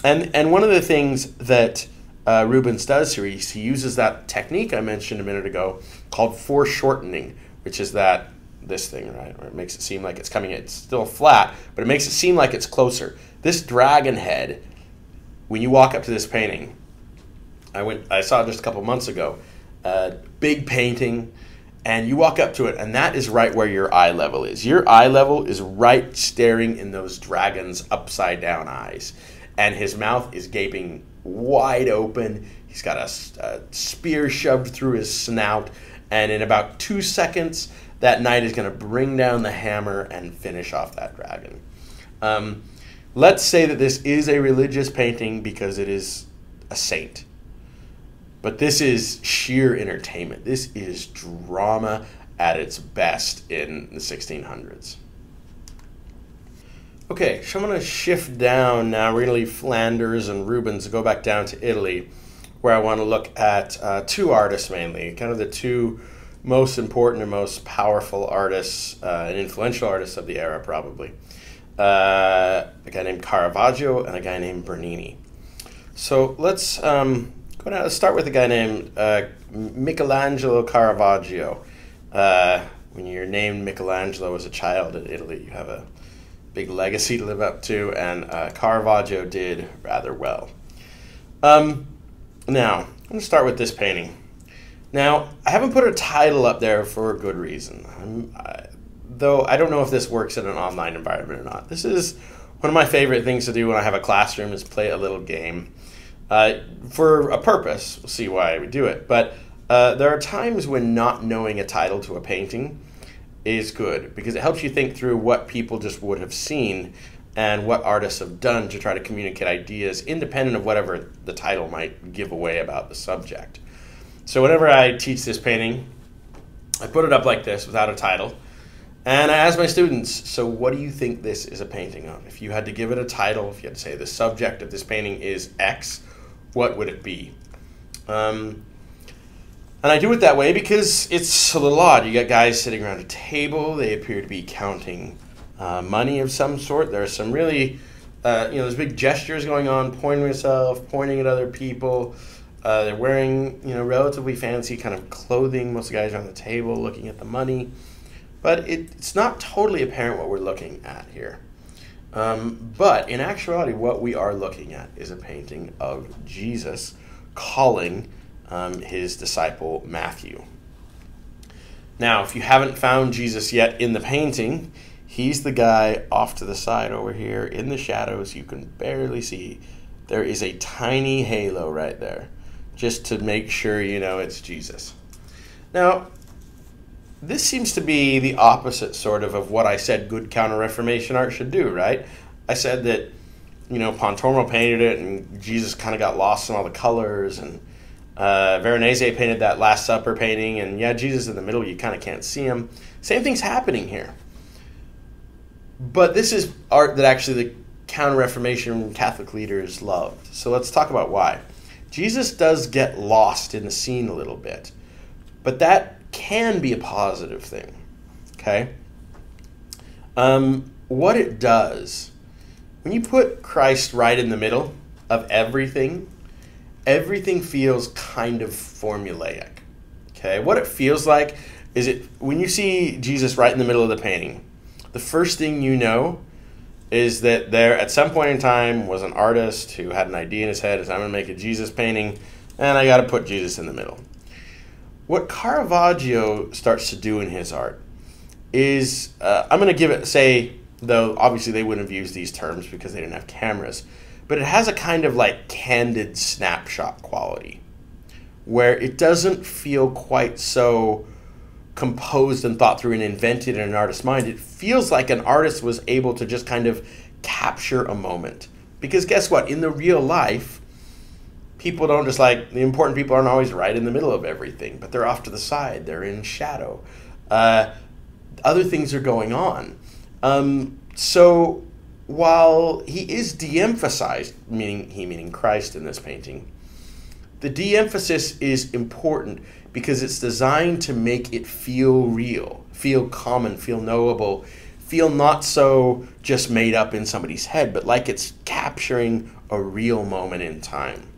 and one of the things that Rubens does here, he uses that technique I mentioned a minute ago called foreshortening, which is this thing, right, where it makes it seem like it's coming. It's still flat, but it makes it seem like it's closer. This dragon head, when you walk up to this painting, I saw it just a couple months ago. Big painting, and you walk up to it, and that is right where your eye level is. Your eye level is right staring in those dragon's upside down eyes, and his mouth is gaping wide open. He's got a spear shoved through his snout, and in about 2 seconds, that knight is going to bring down the hammer and finish off that dragon. Let's say that this is a religious painting because it is a saint. But this is sheer entertainment. This is drama at its best in the 1600s. Okay, so I'm going to shift down now. We're going to leave Flanders and Rubens and go back down to Italy, where I want to look at two artists mainly, kind of the two most important and most powerful artists and influential artists of the era, probably. A guy named Caravaggio and a guy named Bernini. So let's let's start with a guy named Michelangelo Caravaggio. When you're named Michelangelo as a child in Italy, you have a big legacy to live up to, and Caravaggio did rather well. Now, I'm going to start with this painting. Now, I haven't put a title up there for a good reason. Though I don't know if this works in an online environment or not. This is one of my favorite things to do when I have a classroom is play a little game. For a purpose. We'll see why we do it. But there are times when not knowing a title to a painting is good because it helps you think through what people just would have seen and what artists have done to try to communicate ideas independent of whatever the title might give away about the subject. So whenever I teach this painting, I put it up like this without a title. And I ask my students, so what do you think this is a painting of? If you had to give it a title, if you had to say the subject of this painting is X, what would it be? And I do it that way because it's a little odd. You got guys sitting around a table. They appear to be counting money of some sort. There are some really, there's big gestures going on, pointing at yourself, pointing at other people. They're wearing, relatively fancy kind of clothing. Most of the guys are on the table looking at the money. but it's not totally apparent what we're looking at here. But in actuality, what we are looking at is a painting of Jesus calling his disciple Matthew. Now, if you haven't found Jesus yet in the painting, he's the guy off to the side over here in the shadows. You can barely see. There is a tiny halo right there, just to make sure you know it's Jesus. Now, this seems to be the opposite sort of what I said good Counter Reformation art should do, right? I said that, Pontormo painted it and Jesus kind of got lost in all the colors, and Veronese painted that Last Supper painting, and yeah, Jesus in the middle, you kind of can't see him. Same thing's happening here. But this is art that actually the Counter-Reformation Catholic leaders loved. So let's talk about why. Jesus does get lost in the scene a little bit, but that can be a positive thing, okay? What it does, when you put Christ right in the middle of everything, everything feels kind of formulaic, okay? What it feels like is when you see Jesus right in the middle of the painting, the first thing you know is that there, at some point in time, was an artist who had an idea in his head, is I'm going to make a Jesus painting, and I got to put Jesus in the middle. What Caravaggio starts to do in his art is, I'm going to give it, though obviously they wouldn't have used these terms because they didn't have cameras, but it has a kind of like candid snapshot quality, where it doesn't feel quite so composed and thought through and invented in an artist's mind. It feels like an artist was able to just kind of capture a moment. Because guess what? In the real life, people don't just the important people aren't always right in the middle of everything, but they're off to the side. They're in shadow. Other things are going on. So while he is de-emphasized, meaning Christ in this painting, the de-emphasis is important because it's designed to make it feel real, feel common, feel knowable, feel not so just made up in somebody's head, but like it's capturing a real moment in time.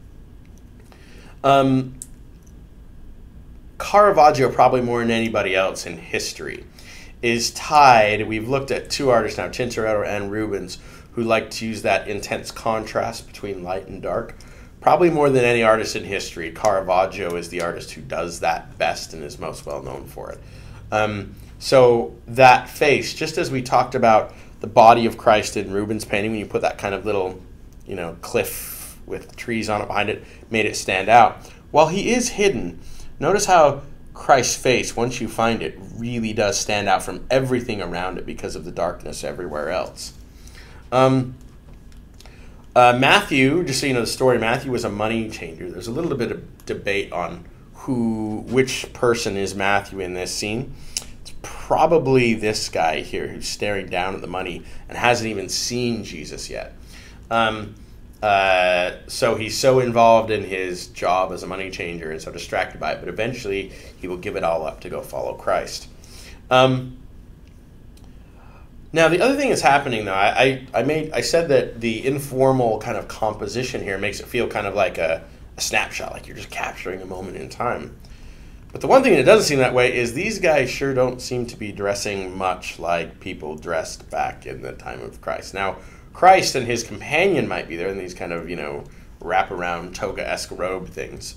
Caravaggio, probably more than anybody else in history, is tied. We've looked at two artists now, Tintoretto and Rubens, who like to use that intense contrast between light and dark. Probably more than any artist in history, Caravaggio is the artist who does that best and is most well known for it. So that face, just as we talked about the body of Christ in Rubens' painting, when you put that kind of little, cliff with trees on it behind it, made it stand out. While he is hidden, notice how Christ's face, once you find it, really does stand out from everything around it because of the darkness everywhere else. Matthew, just so you know the story, Matthew was a money changer. There's a little bit of debate on which person is Matthew in this scene. It's probably this guy here who's staring down at the money and hasn't even seen Jesus yet. So he's so involved in his job as a money changer and so distracted by it, but eventually he will give it all up to go follow Christ. Now, the other thing that's happening, though, I said that the informal kind of composition here makes it feel kind of like a snapshot, like you're just capturing a moment in time. But the one thing that doesn't seem that way is these guys sure don't seem to be dressing much like people dressed back in the time of Christ. Now, Christ and his companion might be there in these kind of, wraparound toga-esque robe things.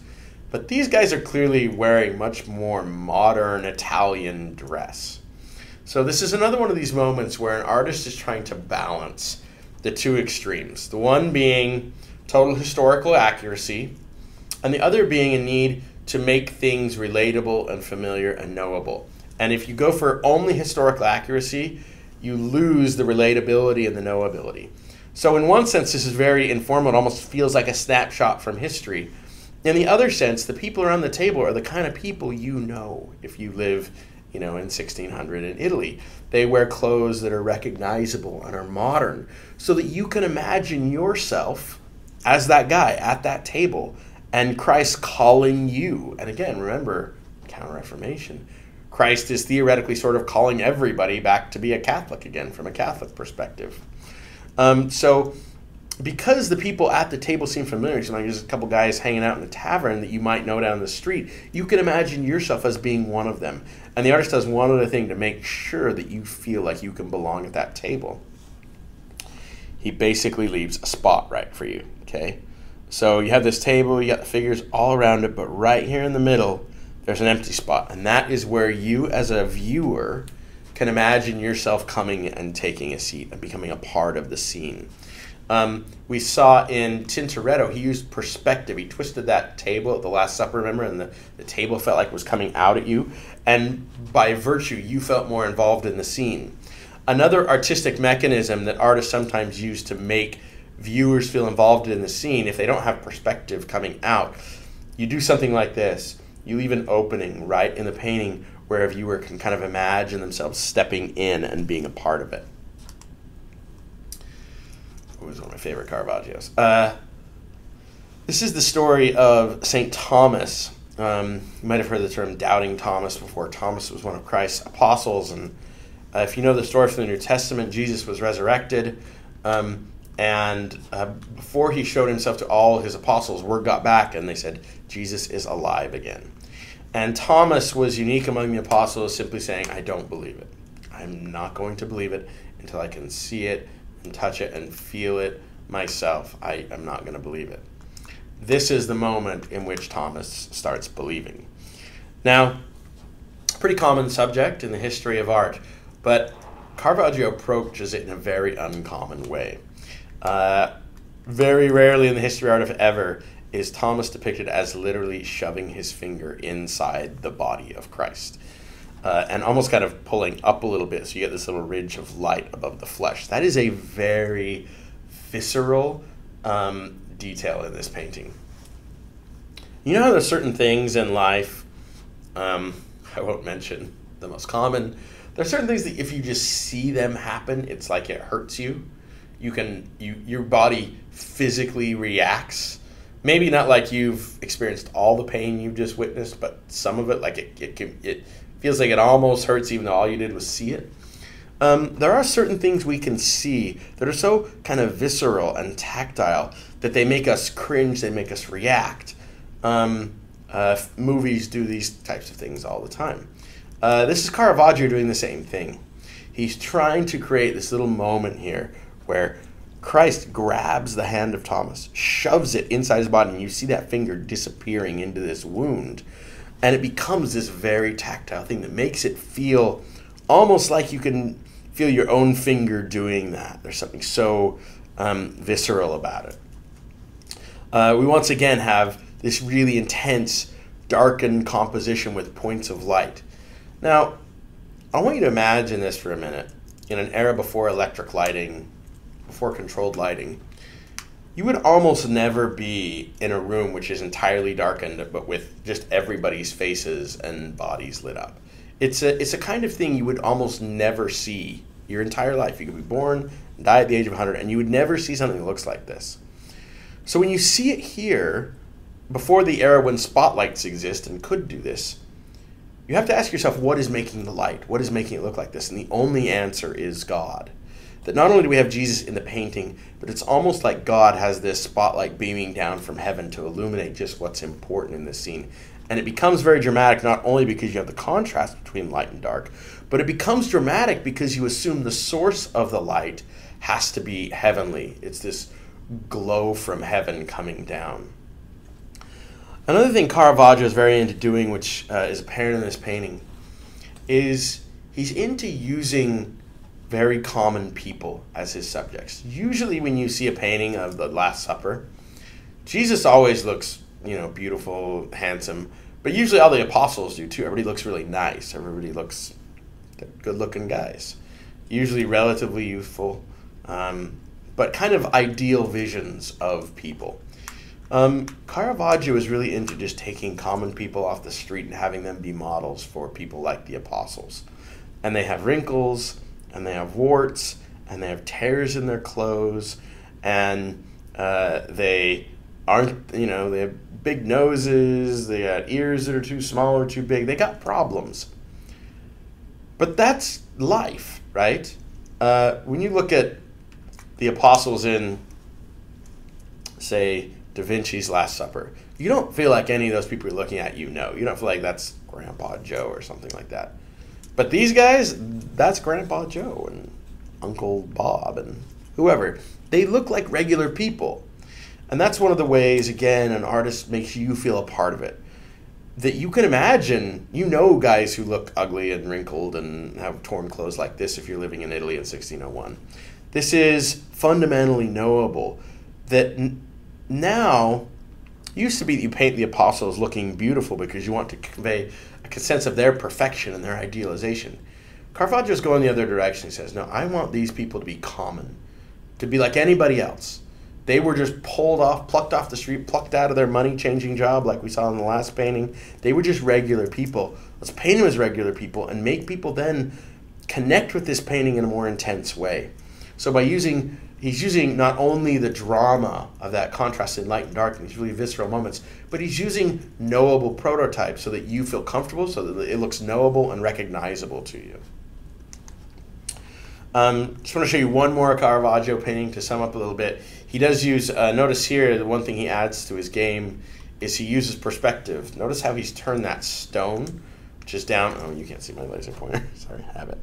But these guys are clearly wearing much more modern Italian dress. So this is another one of these moments where an artist is trying to balance the two extremes. The one being total historical accuracy, and the other being a need to make things relatable and familiar and knowable. And if you go for only historical accuracy, you lose the relatability and the knowability. So in one sense, this is very informal. It almost feels like a snapshot from history. In the other sense, the people around the table are the kind of people you know if you live in 1600 in Italy. They wear clothes that are recognizable and are modern so that you can imagine yourself as that guy at that table and Christ calling you. And again, remember, Counter Reformation. Christ is theoretically sort of calling everybody back to be a Catholic again from a Catholic perspective. So because the people at the table seem familiar, so like there's a couple guys hanging out in the tavern that you might know down the street, you can imagine yourself as being one of them. And the artist does one other thing to make sure that you feel like you can belong at that table. He basically leaves a spot right for you, okay? So you have this table, you got the figures all around it, but right here in the middle, there's an empty spot. And that is where you, as a viewer, can imagine yourself coming and taking a seat and becoming a part of the scene. We saw in Tintoretto, he used perspective. He twisted that table at the Last Supper, remember? And the table felt like it was coming out at you. And by virtue, you felt more involved in the scene. Another artistic mechanism that artists sometimes use to make viewers feel involved in the scene, if they don't have perspective coming out, you do something like this. You leave an opening right in the painting where a viewer can kind of imagine themselves stepping in and being a part of it. It was one of my favorite Caravaggios. This is the story of St. Thomas. You might have heard the term doubting Thomas before. Thomas was one of Christ's apostles, and if you know the story from the New Testament, Jesus was resurrected, and before he showed himself to all his apostles, word got back, and they said, Jesus is alive again. And Thomas was unique among the apostles, simply saying, I don't believe it. I'm not going to believe it until I can see it and touch it and feel it myself. I'm not going to believe it. This is the moment in which Thomas starts believing. Now, pretty common subject in the history of art, but Caravaggio approaches it in a very uncommon way. Very rarely in the history of art, if ever, is Thomas depicted as literally shoving his finger inside the body of Christ. And almost kind of pulling up a little bit, so you get this little ridge of light above the flesh. That is a very visceral detail in this painting. You know how there's certain things in life, I won't mention the most common, there are certain things that if you just see them happen, it's like it hurts you. Your body physically reacts. Maybe not like you've experienced all the pain you've just witnessed, but some of it, like it feels like it almost hurts even though all you did was see it. There are certain things we can see that are so kind of visceral and tactile that they make us cringe, they make us react. Movies do these types of things all the time. This is Caravaggio doing the same thing. He's trying to create this little moment here where Christ grabs the hand of Thomas, shoves it inside his body, and you see that finger disappearing into this wound. And it becomes this very tactile thing that makes it feel almost like you can feel your own finger doing that. There's something so visceral about it. We once again have this really intense, darkened composition with points of light. Now, I want you to imagine this for a minute. In an era before electric lighting, before controlled lighting, you would almost never be in a room which is entirely darkened, but with just everybody's faces and bodies lit up. It's a kind of thing you would almost never see your entire life. You could be born and die at the age of 100, and you would never see something that looks like this. So when you see it here, before the era when spotlights exist and could do this, you have to ask yourself, what is making the light? What is making it look like this? And the only answer is God. That not only do we have Jesus in the painting, but it's almost like God has this spotlight beaming down from heaven to illuminate just what's important in this scene. And it becomes very dramatic, not only because you have the contrast between light and dark, but it becomes dramatic because you assume the source of the light has to be heavenly. It's this glow from heaven coming down. Another thing Caravaggio is very into doing, which is apparent in this painting, is he's into using very common people as his subjects. Usually when you see a painting of the Last Supper, Jesus always looks, beautiful, handsome, but usually all the apostles do too. Everybody looks really nice. Everybody looks good-looking guys. Usually relatively youthful, but kind of ideal visions of people. Caravaggio is really into just taking common people off the street and having them be models for people like the apostles. And they have wrinkles, and they have warts, and they have tears in their clothes, and they aren't, they have big noses, they got ears that are too small or too big. They got problems. But that's life, right? When you look at the apostles in say, Da Vinci's Last Supper, you don't feel like any of those people you're looking at you know. You don't feel like that's Grandpa Joe or something like that. But these guys, that's Grandpa Joe and Uncle Bob and whoever. They look like regular people. And that's one of the ways, again, an artist makes you feel a part of it. That you can imagine, you know guys who look ugly and wrinkled and have torn clothes like this if you're living in Italy in 1601. This is fundamentally knowable. That now, used to be that you paint the apostles looking beautiful because you want to convey a sense of their perfection and their idealization. Caravaggio's going the other direction. He says, no, I want these people to be common, to be like anybody else. They were just plucked off the street, plucked out of their money-changing job like we saw in the last painting. They were just regular people. Let's paint them as regular people and make people then connect with this painting in a more intense way. So by he's using not only the drama of that contrast in light and dark and these really visceral moments, but he's using knowable prototypes so that you feel comfortable, so that it looks knowable and recognizable to you. Just want to show you one more Caravaggio painting to sum up a little bit. He does use, notice here, the one thing he adds to his game is he uses perspective. Notice how he's turned that stone, which is down, oh, you can't see my laser pointer, sorry, I have it.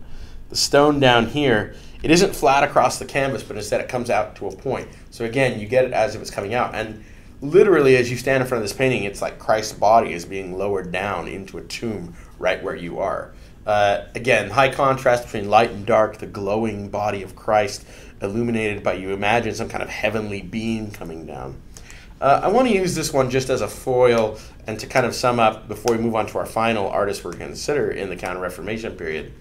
The stone down here, it isn't flat across the canvas, but instead it comes out to a point. So again, you get it as if it's coming out. And literally, as you stand in front of this painting, it's like Christ's body is being lowered down into a tomb right where you are. Again, high contrast between light and dark, the glowing body of Christ illuminated by, you imagine, some kind of heavenly beam coming down. I want to use this one just as a foil and to kind of sum up before we move on to our final artist we're going to consider in the Counter Reformation period.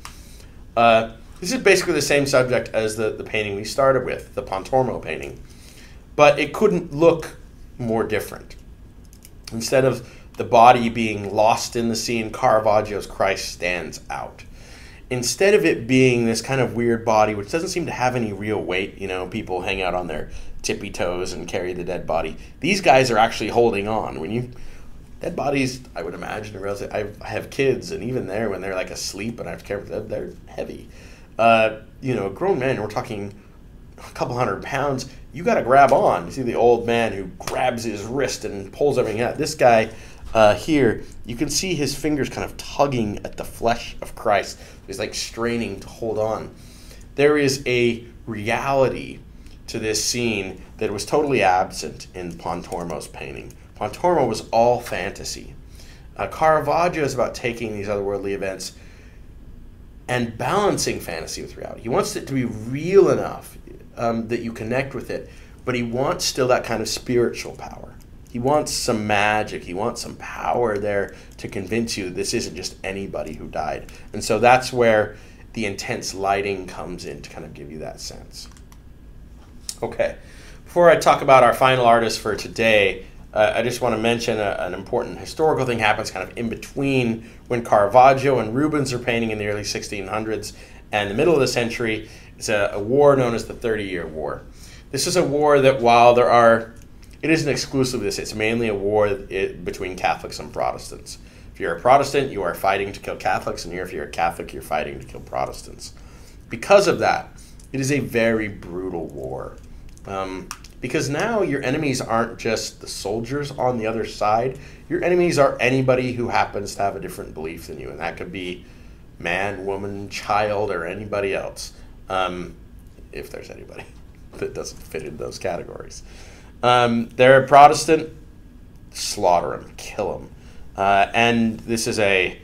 This is basically the same subject as the painting we started with, the Pontormo painting. But it couldn't look more different. Instead of the body being lost in the scene, Caravaggio's Christ stands out. Instead of it being this kind of weird body, which doesn't seem to have any real weight, you know, people hang out on their tippy toes and carry the dead body. These guys are actually holding on. Dead bodies, I would imagine, I have kids, and even there, when they're like asleep and I have to care for them, they're heavy. Grown men, we're talking a couple hundred pounds, you got to grab on. You see the old man who grabs his wrist and pulls everything out. This guy here, you can see his fingers kind of tugging at the flesh of Christ. He's like straining to hold on. There is a reality to this scene that was totally absent in Pontormo's painting. Pontormo was all fantasy. Caravaggio is about taking these otherworldly events and balancing fantasy with reality. He wants it to be real enough that you connect with it, but he wants still that kind of spiritual power. He wants some magic. He wants some power there to convince you this isn't just anybody who died. And so that's where the intense lighting comes in to kind of give you that sense. Okay, before I talk about our final artist for today, I just want to mention an important historical thing happens kind of in between when Caravaggio and Rubens are painting in the early 1600s and the middle of the century. It's a war known as the 30-Year War. This is a war that it isn't exclusively this, it's mainly a war between Catholics and Protestants. If you're a Protestant, you are fighting to kill Catholics, and if you're a Catholic, you're fighting to kill Protestants. Because of that, it is a very brutal war. Because now your enemies aren't just the soldiers on the other side. Your enemies are anybody who happens to have a different belief than you, and that could be man, woman, child, or anybody else, if there's anybody that doesn't fit in those categories. They're a Protestant, slaughter them, kill them. And this is a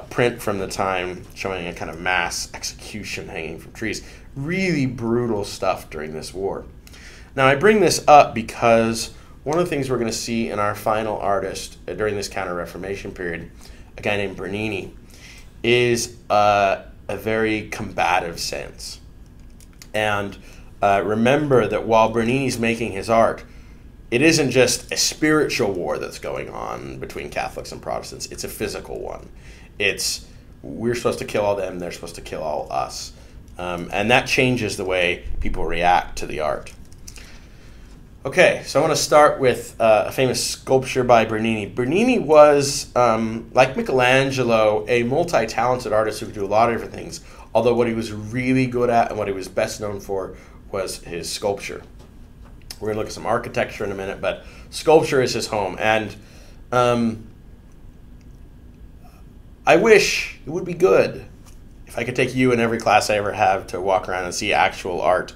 print from the time showing a kind of mass execution hanging from trees. Really brutal stuff during this war. Now, I bring this up because one of the things we're going to see in our final artist during this Counter-Reformation period, a guy named Bernini, is a very combative sense. And remember that while Bernini's making his art, it isn't just a spiritual war that's going on between Catholics and Protestants. It's a physical one. We're supposed to kill all them, they're supposed to kill all us. And that changes the way people react to the art. Okay, so I want to start with a famous sculpture by Bernini. Bernini was, like Michelangelo, a multi-talented artist who could do a lot of different things, although what he was really good at and what he was best known for was his sculpture. We're going to look at some architecture in a minute, but sculpture is his home. And I wish it would be good if I could take you in every class I ever have to walk around and see actual art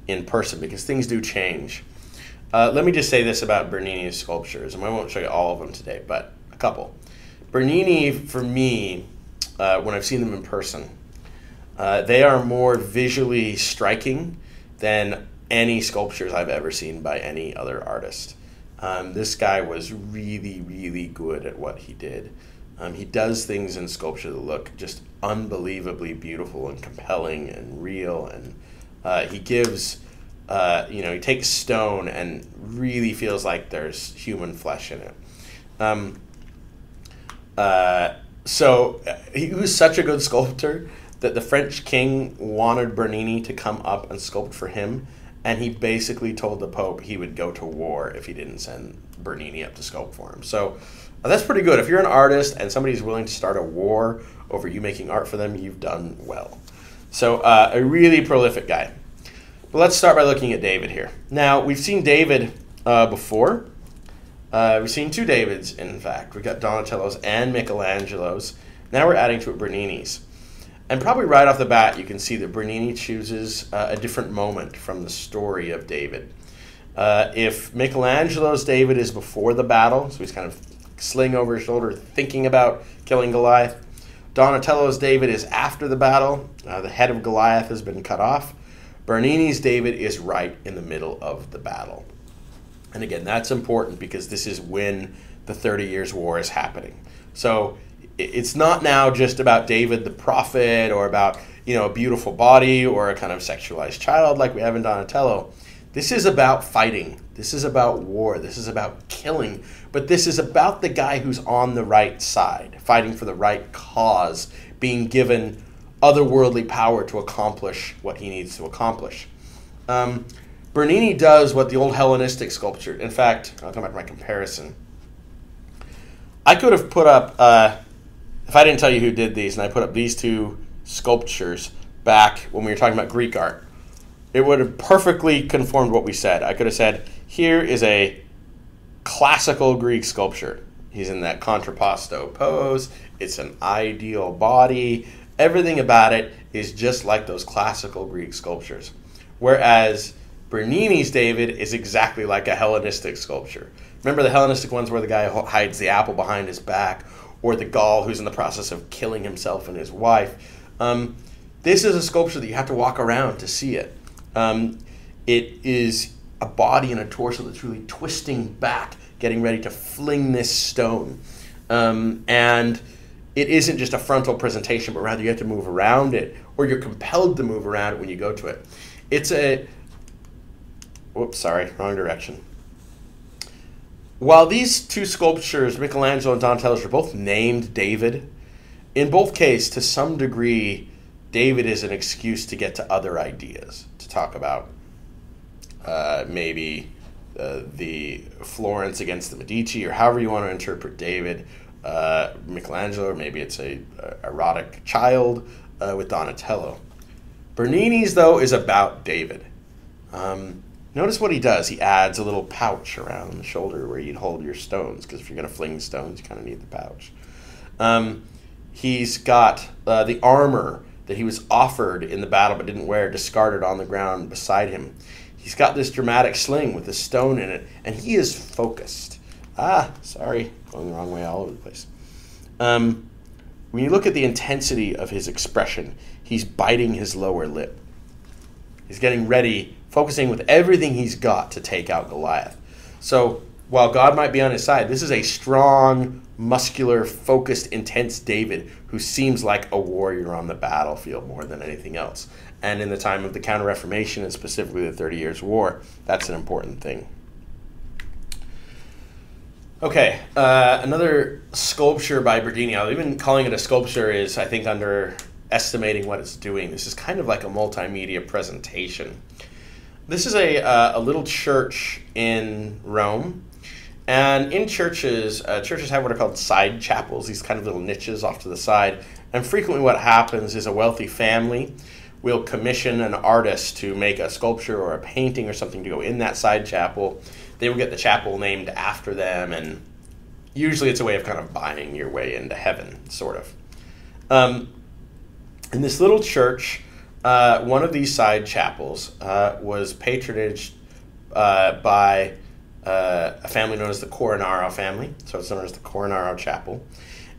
in person, because things do change. Let me just say this about Bernini's sculptures, and I won't show you all of them today, but a couple. Bernini, for me, when I've seen them in person, they are more visually striking than any sculptures I've ever seen by any other artist. This guy was really, really good at what he did. He does things in sculpture that look just unbelievably beautiful and compelling and real, and he gives, he takes stone and really feels like there's human flesh in it. So he was such a good sculptor that the French king wanted Bernini to come up and sculpt for him, and he basically told the Pope he would go to war if he didn't send Bernini up to sculpt for him. So that's pretty good. If you're an artist and somebody's willing to start a war over you making art for them, you've done well. So a really prolific guy. But let's start by looking at David here. Now, we've seen David before. We've seen two Davids, in fact. We've got Donatello's and Michelangelo's. Now we're adding to it Bernini's. And probably right off the bat, you can see that Bernini chooses a different moment from the story of David. If Michelangelo's David is before the battle, so he's kind of sling over his shoulder thinking about killing Goliath, Donatello's David is after the battle. The head of Goliath has been cut off. Bernini's David is right in the middle of the battle. And again, that's important because this is when the 30 Years' War is happening. So it's not now just about David the prophet or about, a beautiful body or a kind of sexualized child like we have in Donatello. This is about fighting. This is about war. This is about killing. But this is about the guy who's on the right side, fighting for the right cause, being given otherworldly power to accomplish what he needs to accomplish. Bernini does what the old Hellenistic sculpture, in fact, I'll come back to my comparison. I could have put up, if I didn't tell you who did these, and I put up these two sculptures back when we were talking about Greek art, it would have perfectly conformed what we said. I could have said, here is a classical Greek sculpture. He's in that contrapposto pose. It's an ideal body. Everything about it is just like those classical Greek sculptures. Whereas Bernini's David is exactly like a Hellenistic sculpture. Remember the Hellenistic ones where the guy hides the apple behind his back, or the Gaul who's in the process of killing himself and his wife. This is a sculpture that you have to walk around to see it. It is a body and a torso that's really twisting back, getting ready to fling this stone. And it isn't just a frontal presentation, but rather you have to move around it, or you're compelled to move around it when you go to it. It's a... Whoops, sorry, wrong direction. While these two sculptures, Michelangelo and Donatello's, are both named David, in both cases, to some degree, David is an excuse to get to other ideas, to talk about maybe the Florence against the Medici, or however you want to interpret David. Michelangelo, or maybe it's a erotic child with Donatello. Bernini's, though, is about David. Notice what he does. He adds a little pouch around the shoulder where you'd hold your stones, because if you're going to fling stones, you kind of need the pouch. He's got the armor that he was offered in the battle but didn't wear, discarded on the ground beside him. He's got this dramatic sling with a stone in it, and he is focused. Sorry, going the wrong way all over the place. When you look at the intensity of his expression, he's biting his lower lip. He's getting ready, focusing with everything he's got to take out Goliath. So while God might be on his side, this is a strong, muscular, focused, intense David who seems like a warrior on the battlefield more than anything else. And in the time of the Counter Reformation, and specifically the 30 Years' War, that's an important thing. Okay, another sculpture by Bernini. Even calling it a sculpture is, I think, underestimating what it's doing. This is kind of like a multimedia presentation. This is a little church in Rome. And in churches, churches have what are called side chapels, these kind of little niches off to the side. And frequently what happens is a wealthy family will commission an artist to make a sculpture or a painting or something to go in that side chapel. They will get the chapel named after them, and usually it's a way of kind of buying your way into heaven, sort of. In this little church, one of these side chapels was patronaged by a family known as the Coronaro family, so it's known as the Coronaro Chapel,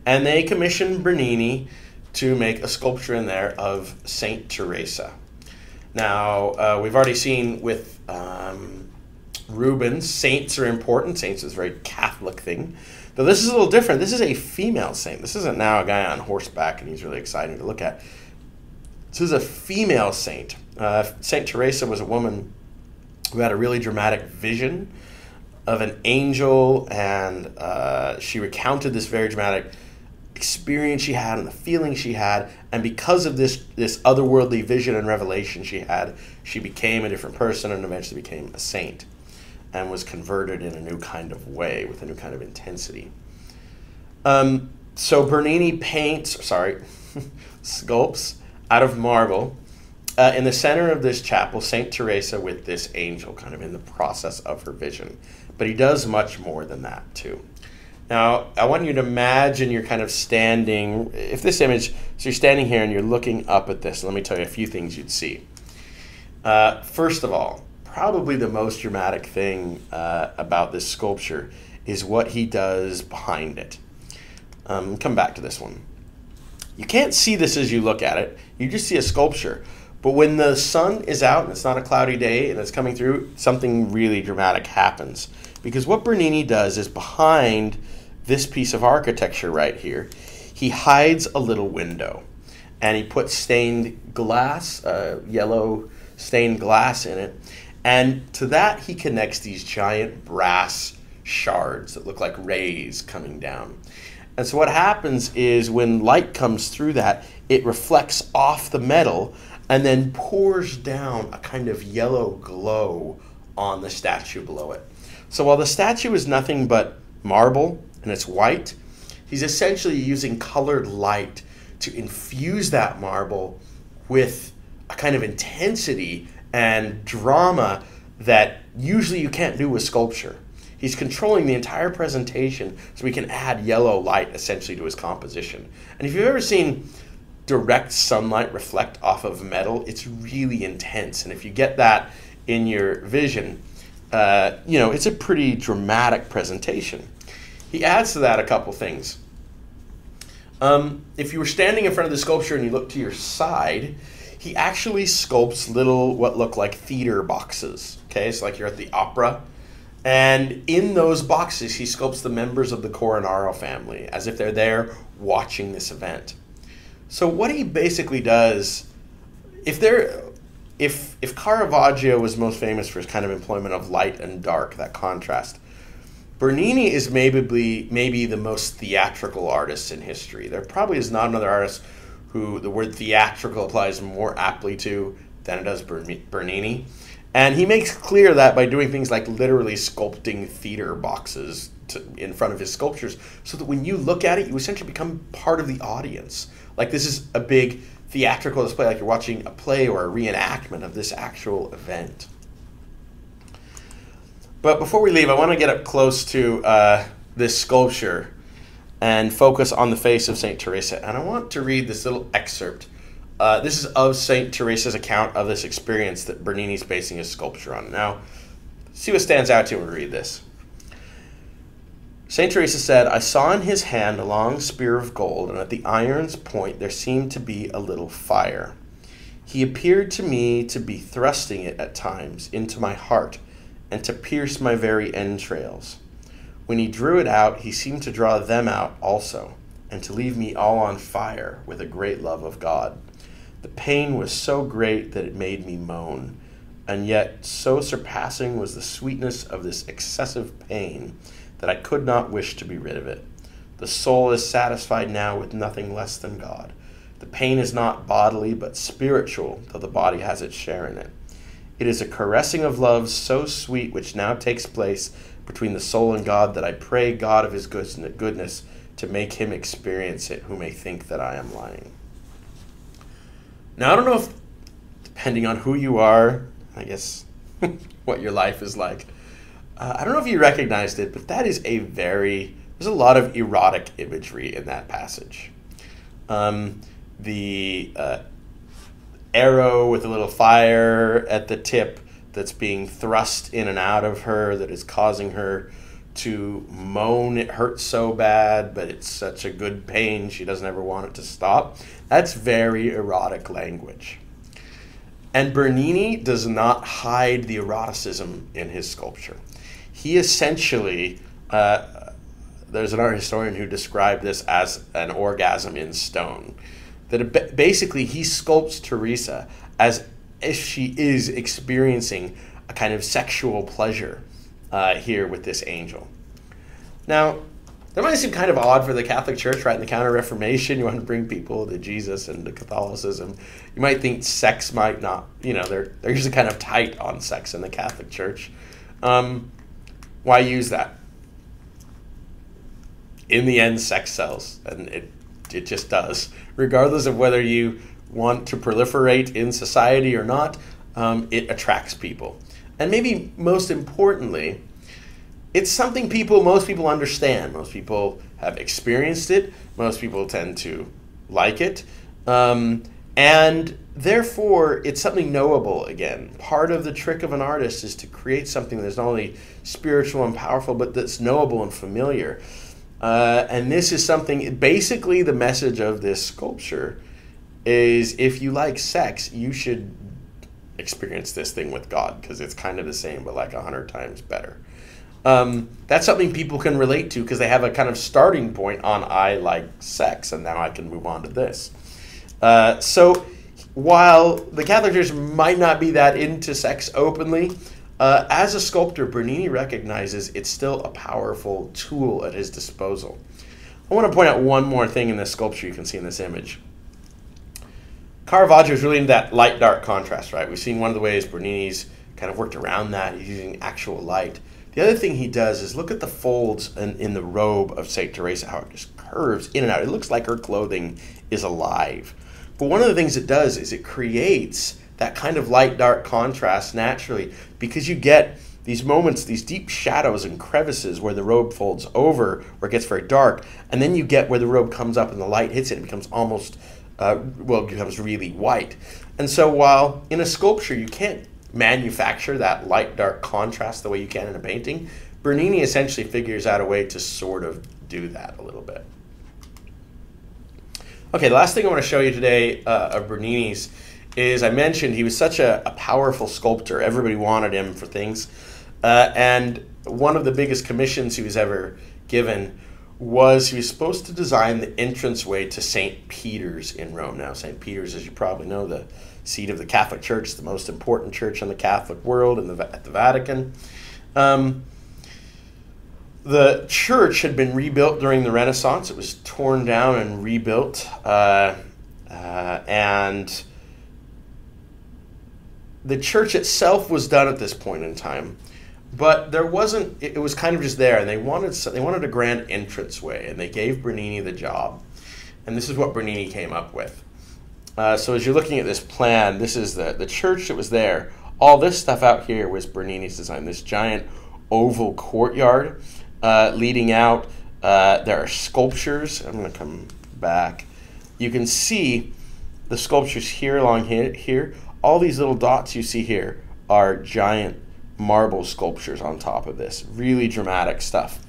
and they commissioned Bernini to make a sculpture in there of Saint Teresa. Now, we've already seen with Rubens, saints are important. Saints is a very Catholic thing. Though this is a little different. This is a female saint. This isn't now a guy on horseback and he's really exciting to look at. This is a female saint. Saint Teresa was a woman who had a really dramatic vision of an angel, and she recounted this very dramatic experience she had and the feeling she had, and because of this otherworldly vision and revelation she had, she became a different person and eventually became a saint and was converted in a new kind of way with a new kind of intensity. So Bernini sculpts out of marble in the center of this chapel Saint Teresa with this angel kind of in the process of her vision. But he does much more than that too. Now, I want you to imagine you're kind of standing, if this image, so you're standing here and you're looking up at this, and let me tell you a few things you'd see. First of all, probably the most dramatic thing about this sculpture is what he does behind it. Come back to this one. You can't see this as you look at it. You just see a sculpture. But when the sun is out and it's not a cloudy day and it's coming through, something really dramatic happens. Because what Bernini does is behind this piece of architecture right here, he hides a little window. And he puts stained glass, yellow stained glass in it. And to that he connects these giant brass shards that look like rays coming down. And so what happens is when light comes through that, it reflects off the metal and then pours down a kind of yellow glow on the statue below it. So while the statue is nothing but marble and it's white, he's essentially using colored light to infuse that marble with a kind of intensity and drama that usually you can't do with sculpture. He's controlling the entire presentation so we can add yellow light essentially to his composition. And if you've ever seen direct sunlight reflect off of metal, it's really intense. And if you get that in your vision, it's a pretty dramatic presentation. He adds to that a couple things. If you were standing in front of the sculpture and you look to your side, he actually sculpts little, what look like theater boxes. Okay, so like you're at the opera. And in those boxes, he sculpts the members of the Coronaro family as if they're there watching this event. So what he basically does, if Caravaggio was most famous for his kind of employment of light and dark, that contrast, Bernini is maybe the most theatrical artist in history. There probably is not another artist who the word theatrical applies more aptly to than it does Bernini. And he makes clear that by doing things like literally sculpting theater boxes in front of his sculptures, so that when you look at it, you essentially become part of the audience. Like this is a big theatrical display, like you're watching a play or a reenactment of this actual event. But before we leave, I want to get up close to this sculpture and focus on the face of St. Teresa. And I want to read this little excerpt. This is of St. Teresa's account of this experience that Bernini's basing his sculpture on. Now, see what stands out to you when we read this. St. Teresa said, "I saw in his hand a long spear of gold, and at the iron's point there seemed to be a little fire. He appeared to me to be thrusting it at times into my heart, and to pierce my very entrails. When he drew it out, he seemed to draw them out also, and to leave me all on fire with a great love of God. The pain was so great that it made me moan, and yet so surpassing was the sweetness of this excessive pain that I could not wish to be rid of it. The soul is satisfied now with nothing less than God. The pain is not bodily, but spiritual, though the body has its share in it. It is a caressing of love so sweet which now takes place between the soul and God, that I pray God of his goodness to make him experience it, who may think that I am lying." Now, I don't know if depending on who you are, I guess, what your life is like. I don't know if you recognized it, but that is there's a lot of erotic imagery in that passage. The arrow with a little fire at the tip that's being thrust in and out of her, that is causing her to moan. It hurts so bad, but it's such a good pain, she doesn't ever want it to stop. That's very erotic language. And Bernini does not hide the eroticism in his sculpture. He essentially, there's an art historian who described this as an orgasm in stone. That basically he sculpts Teresa as if she is experiencing a kind of sexual pleasure here with this angel. Now, that might seem kind of odd for the Catholic Church, right? In the Counter Reformation, you want to bring people to Jesus and to Catholicism. You might think sex might not, they're usually kind of tight on sex in the Catholic Church. Why use that? In the end, sex sells, and it just does. Regardless of whether you want to proliferate in society or not, it attracts people. And maybe most importantly, it's something most people understand. Most people have experienced it. Most people tend to like it. And therefore, it's something knowable again. Part of the trick of an artist is to create something that's not only spiritual and powerful, but that's knowable and familiar. And this is something, basically the message of this sculpture is if you like sex, you should experience this thing with God, because it's kind of the same, but like 100 times better. That's something people can relate to because they have a kind of starting point on I like sex, and now I can move on to this. So while the Catholic Church might not be that into sex openly, as a sculptor, Bernini recognizes it's still a powerful tool at his disposal. I want to point out one more thing in this sculpture you can see in this image. Caravaggio is really into that light-dark contrast, right? We've seen one of the ways Bernini's kind of worked around that. He's using actual light. The other thing he does is look at the folds in the robe of St. Teresa, how it just curves in and out. It looks like her clothing is alive. But one of the things it does is it creates that kind of light-dark contrast naturally, because you get these moments, these deep shadows and crevices where the robe folds over, where it gets very dark, and then you get where the robe comes up and the light hits it and it becomes almost, it becomes really white. And so while in a sculpture you can't manufacture that light-dark contrast the way you can in a painting, Bernini essentially figures out a way to sort of do that a little bit. Okay, the last thing I want to show you today of Bernini's is, I mentioned he was such a powerful sculptor. Everybody wanted him for things. And one of the biggest commissions he was ever given was he was supposed to design the entranceway to St. Peter's in Rome. Now, St. Peter's, as you probably know, the seat of the Catholic Church, the most important church in the Catholic world at the Vatican. The church had been rebuilt during the Renaissance. It was torn down and rebuilt. And the church itself was done at this point in time. But there wasn't, it was kind of just there, and they wanted a grand entranceway, and they gave Bernini the job. And this is what Bernini came up with. So as you're looking at this plan, this is the church that was there. All this stuff out here was Bernini's design, this giant oval courtyard leading out. There are sculptures. I'm going to come back. You can see the sculptures here along here. All these little dots you see here are giant marble sculptures on top of this. Really dramatic stuff.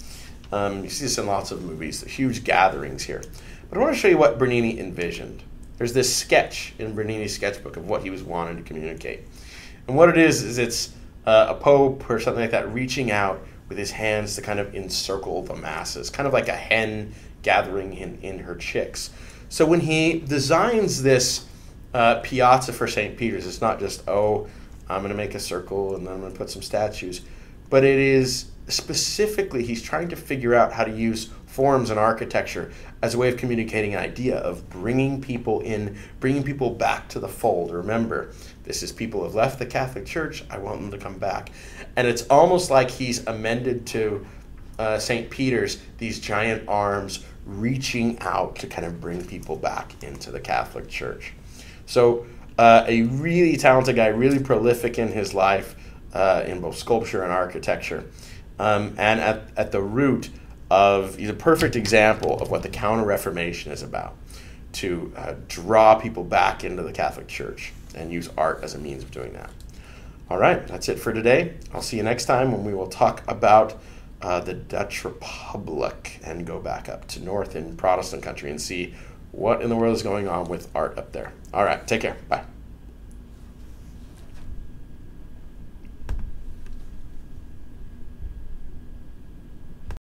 You see this in lots of movies, the huge gatherings here. But I want to show you what Bernini envisioned. There's this sketch in Bernini's sketchbook of what he was wanting to communicate. And what it is it's a pope or something like that reaching out with his hands to kind of encircle the masses, kind of like a hen gathering in her chicks. So when he designs this piazza for St. Peter's, it's not just, oh, I'm going to make a circle and then I'm going to put some statues. But it is specifically, he's trying to figure out how to use forms and architecture as a way of communicating an idea of bringing people in, bringing people back to the fold. Remember, this is people who have left the Catholic Church. I want them to come back. And it's almost like he's amended to St. Peter's, these giant arms reaching out to kind of bring people back into the Catholic Church. So a really talented guy, really prolific in his life in both sculpture and architecture. And at the root of, he's a perfect example of what the Counter Reformation is about, to draw people back into the Catholic Church and use art as a means of doing that. All right, that's it for today. I'll see you next time when we will talk about the Dutch Republic and go back up to north in Protestant country and see what in the world is going on with art up there. All right, take care. Bye.